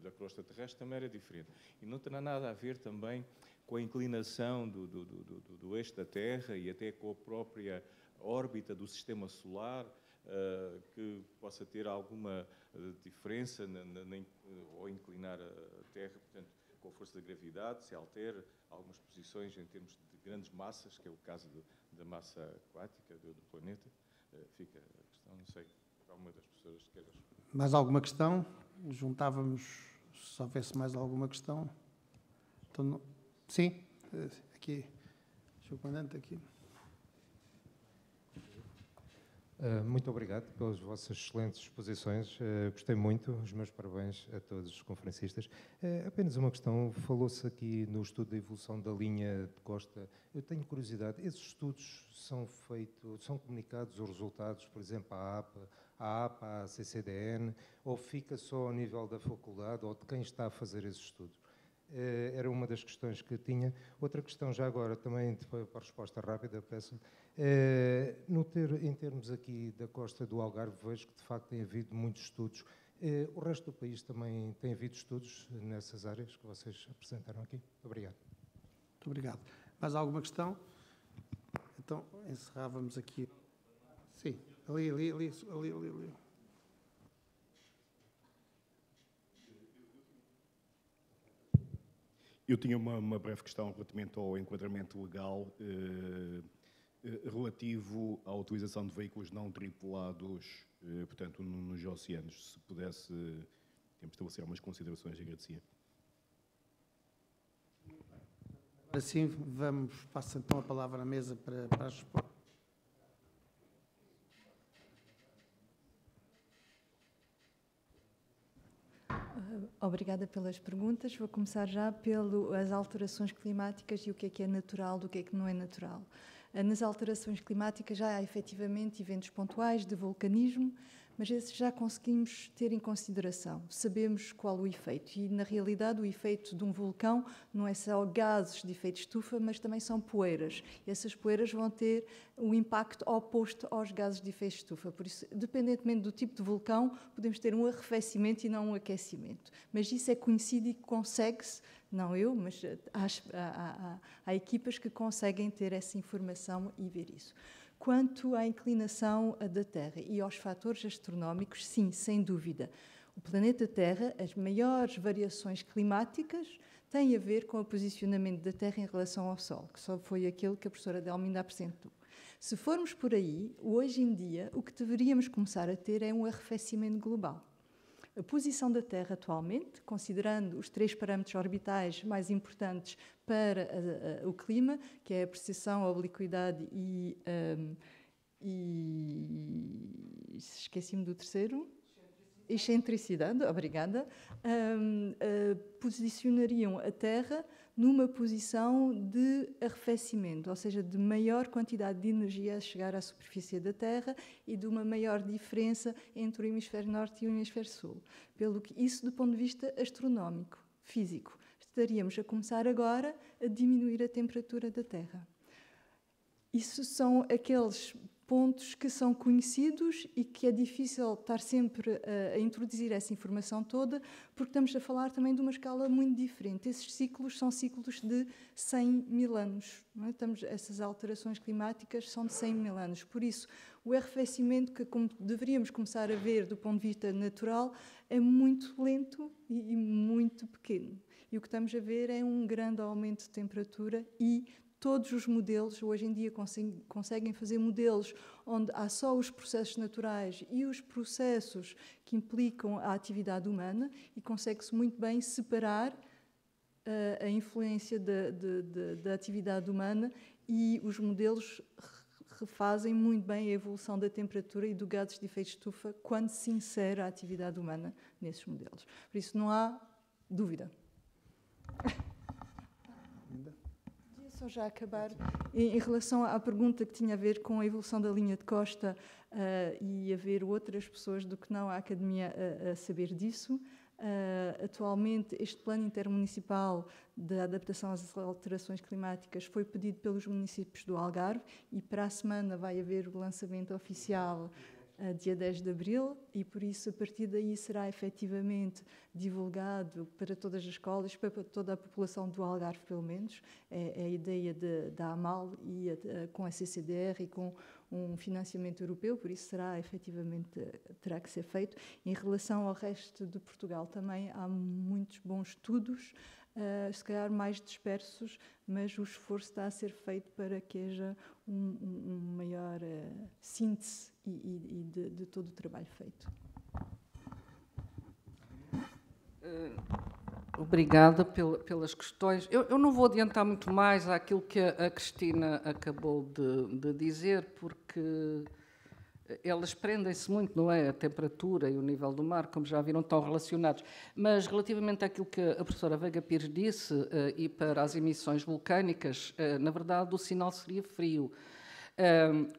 da crosta terrestre também era diferente. E não terá nada a ver também com a inclinação do eixo da Terra e até com a própria órbita do sistema solar, que possa ter alguma diferença ou inclinar a Terra, portanto, com a força da gravidade, se altera algumas posições em termos de grandes massas, que é o caso da massa aquática do planeta. Fica a questão, não sei. Alguma das pessoas que queiras. Mais alguma questão? Juntávamos, se houvesse mais alguma questão. Então, sim, aqui, Sr. Comandante, aqui. Muito obrigado pelas vossas excelentes exposições. Gostei muito. Os meus parabéns a todos os conferencistas. Apenas uma questão. Falou-se aqui no estudo da evolução da linha de costa. Eu tenho curiosidade. Esses estudos são comunicados os resultados, por exemplo, à APA, à CCDN, ou fica só ao nível da faculdade ou de quem está a fazer esse estudo? Era uma das questões que tinha. Outra questão, já agora, também para a resposta rápida, peço. Em termos aqui da costa do Algarve, vejo que de facto tem havido muitos estudos. O resto do país também tem havido estudos nessas áreas que vocês apresentaram aqui? Obrigado. Muito obrigado. Mais alguma questão? Então, encerrávamos aqui. Sim, ali. Eu tinha uma breve questão relativamente ao enquadramento legal relativo à utilização de veículos não tripulados, portanto, nos oceanos. Se pudesse estabelecer algumas considerações, agradecia. Assim, passo então a palavra à mesa para as respostas. Obrigada pelas perguntas. Vou começar já pelas alterações climáticas e o que é natural, do que é que não é natural. Nas alterações climáticas já há efetivamente eventos pontuais de vulcanismo, mas esse já conseguimos ter em consideração. Sabemos qual o efeito. E, na realidade, o efeito de um vulcão não é só gases de efeito de estufa, mas também são poeiras. E essas poeiras vão ter um impacto oposto aos gases de efeito de estufa. Por isso, independentemente do tipo de vulcão, podemos ter um arrefecimento e não um aquecimento. Mas isso é conhecido e consegue-se, não eu, mas há equipas que conseguem ter essa informação e ver isso. Quanto à inclinação da Terra e aos fatores astronómicos, sim, sem dúvida. O planeta Terra, as maiores variações climáticas têm a ver com o posicionamento da Terra em relação ao Sol, que só foi aquele que a professora Delminda apresentou. Se formos por aí, hoje em dia, o que deveríamos começar a ter é um arrefecimento global. A posição da Terra atualmente, considerando os 3 parâmetros orbitais mais importantes para o clima, que é a precessão, a obliquidade e esqueci-me do terceiro, excentricidade, obrigada, posicionariam a Terra numa posição de arrefecimento, ou seja, de maior quantidade de energia a chegar à superfície da Terra e de uma maior diferença entre o hemisfério norte e o hemisfério sul. Pelo que isso, do ponto de vista astronómico, físico, estaríamos a começar agora a diminuir a temperatura da Terra. Isso são aqueles pontos que são conhecidos e que é difícil estar sempre a introduzir essa informação toda, porque estamos a falar também de uma escala muito diferente. Esses ciclos são ciclos de 100 mil anos. Não é? Essas alterações climáticas são de 100 mil anos. Por isso, o arrefecimento que deveríamos começar a ver do ponto de vista natural é muito lento e muito pequeno. E o que estamos a ver é um grande aumento de temperatura e todos os modelos, hoje em dia, conseguem fazer modelos onde há só os processos naturais e os processos que implicam a atividade humana e consegue-se muito bem separar a influência da atividade humana e os modelos refazem muito bem a evolução da temperatura e do gases de efeito de estufa quando se insere a atividade humana nesses modelos. Por isso, não há dúvida. Só já acabar, em relação à pergunta que tinha a ver com a evolução da linha de costa e haver outras pessoas do que não a Academia a saber disso. Atualmente, este plano intermunicipal de adaptação às alterações climáticas foi pedido pelos municípios do Algarve e para a semana vai haver o lançamento oficial dia 10 de abril e, por isso, a partir daí será efetivamente divulgado para todas as escolas, para toda a população do Algarve, pelo menos. É a ideia da AMAL e com a CCDR e com um financiamento europeu, por isso efetivamente terá que ser feito. Em relação ao resto de Portugal também há muitos bons estudos, se calhar mais dispersos, mas o esforço está a ser feito para que haja uma maior síntese e de todo o trabalho feito. Obrigada pelas questões. Eu não vou adiantar muito mais àquilo que a Cristina acabou de dizer, porque elas prendem-se muito, não é? A temperatura e o nível do mar, como já viram, estão relacionados. Mas, relativamente àquilo que a professora Veiga Pires disse, e para as emissões vulcânicas, na verdade, o sinal seria frio.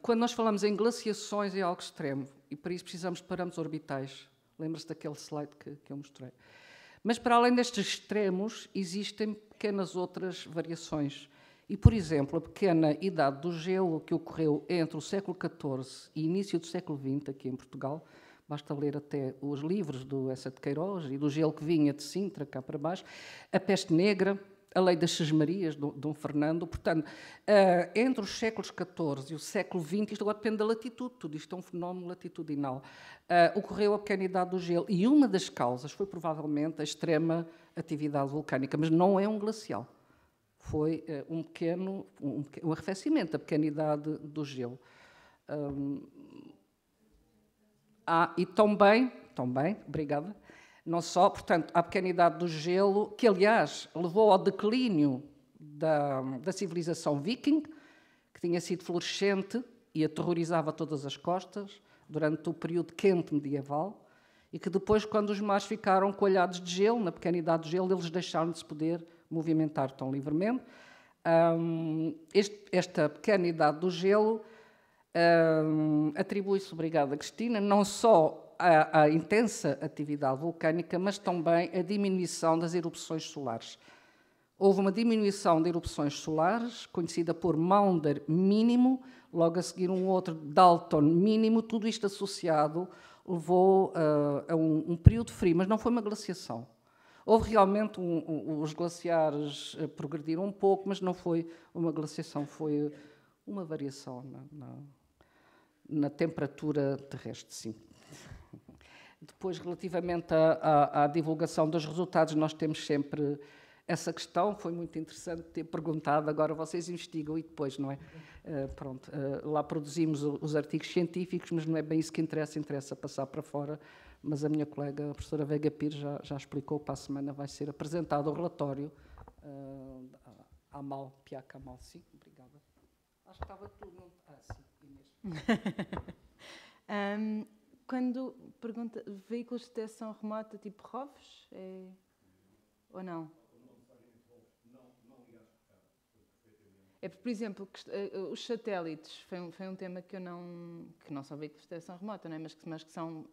Quando nós falamos em glaciações, é algo extremo, e para isso precisamos de parâmetros orbitais. Lembra-se daquele slide que eu mostrei. Mas, para além destes extremos, existem pequenas outras variações. E, por exemplo, a pequena idade do gelo que ocorreu entre o século XIV e início do século XX, aqui em Portugal, basta ler até os livros do Essa de Queiroz e do gelo que vinha de Sintra, cá para baixo, a peste negra, a lei das Sesmarias, de Dom Fernando. Portanto, entre os séculos XIV e o século XX, isto agora depende da latitude, tudo isto é um fenómeno latitudinal, ocorreu a pequena idade do gelo. E uma das causas foi, provavelmente, a extrema atividade vulcânica, mas não é um glacial. Foi um arrefecimento da pequena idade do gelo. E também, obrigada, não só, portanto, a pequena idade do gelo, que, aliás, levou ao declínio da civilização viking, que tinha sido florescente e aterrorizava todas as costas durante o período quente medieval, e que depois, quando os mares ficaram coalhados de gelo, na pequena idade do gelo, eles deixaram de se poder movimentar tão livremente. Esta pequena idade do gelo atribui-se, obrigada Cristina, não só a intensa atividade vulcânica, mas também a diminuição das erupções solares. Houve uma diminuição de erupções solares, conhecida por Maunder mínimo, logo a seguir um outro Dalton mínimo, tudo isto associado levou a um período frio, mas não foi uma glaciação. Houve realmente, os glaciares progrediram um pouco, mas não foi uma glaciação, foi uma variação na temperatura terrestre, sim. Depois, relativamente à divulgação dos resultados, nós temos sempre essa questão. Foi muito interessante ter perguntado, agora vocês investigam e depois, não é? Pronto, lá produzimos os artigos científicos, mas não é bem isso que interessa passar para fora. Mas a minha colega, a professora Veiga Pires, já explicou, para a semana vai ser apresentado o relatório Amal, Piaca Amal. Sim, obrigada. Acho que estava tudo. Sim, Inês. Quando pergunta veículos de detecção remota tipo ROVs, ou não? É porque, por exemplo, os satélites foi um tema que não são veículos de detecção remota, não é? mas que são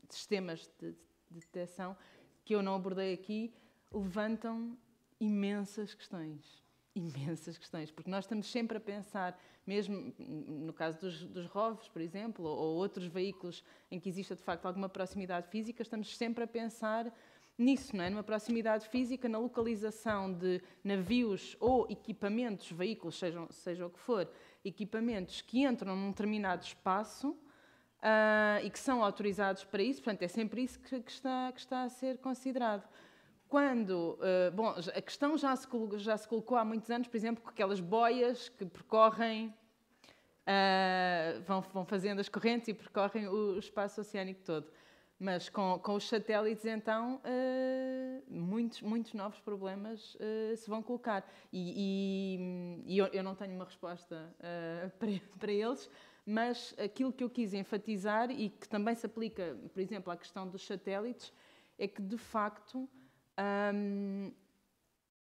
sistemas de detecção que eu não abordei aqui, levantam imensas questões. Imensas questões, porque nós estamos sempre a pensar, mesmo no caso dos ROVs, por exemplo, ou outros veículos em que exista de facto alguma proximidade física, estamos sempre a pensar nisso, não é? Numa proximidade física, na localização de navios ou equipamentos, veículos, seja o que for, equipamentos que entram num determinado espaço e que são autorizados para isso. Portanto, é sempre isso que está a ser considerado. Quando, a questão já se colocou há muitos anos, por exemplo, com aquelas boias que percorrem, vão fazendo as correntes e percorrem o espaço oceânico todo. Mas com os satélites, então, muitos novos problemas se vão colocar. E eu não tenho uma resposta para eles, mas aquilo que eu quis enfatizar e que também se aplica, por exemplo, à questão dos satélites, é que, de facto,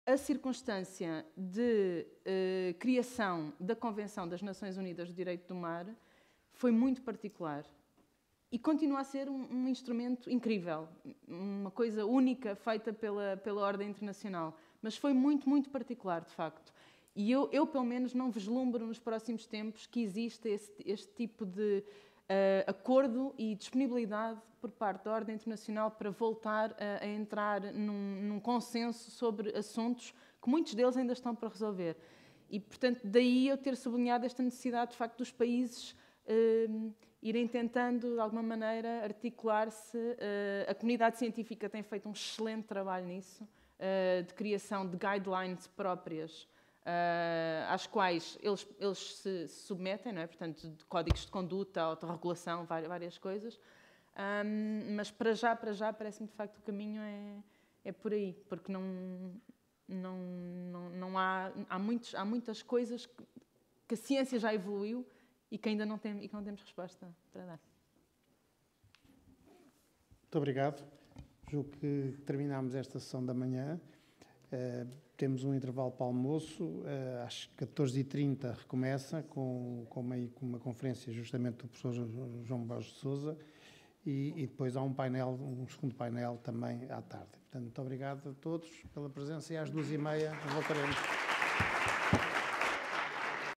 a circunstância de criação da Convenção das Nações Unidas do Direito do Mar foi muito particular e continua a ser um instrumento incrível, uma coisa única feita pela ordem internacional, mas foi muito, muito particular, de facto. E eu pelo menos, não vislumbro nos próximos tempos que exista este tipo de acordo e disponibilidade por parte da ordem internacional para voltar a entrar num consenso sobre assuntos que muitos deles ainda estão para resolver. E, portanto, daí eu ter sublinhado esta necessidade, de facto, dos países irem tentando, de alguma maneira, articular-se. A comunidade científica tem feito um excelente trabalho nisso, de criação de guidelines próprias, às quais eles se submetem, não é? Portanto, de códigos de conduta, autorregulação, várias coisas. Mas para já parece-me de facto o caminho é por aí, porque não há muitas coisas que a ciência já evoluiu e que ainda não temos resposta para dar. Muito obrigado. Julgo que terminámos esta sessão da manhã. Temos um intervalo para almoço, às 14h30 recomeça com uma conferência justamente do professor João Borges de Sousa e depois há um segundo painel também à tarde. Portanto, muito obrigado a todos pela presença e às 2h30 voltaremos.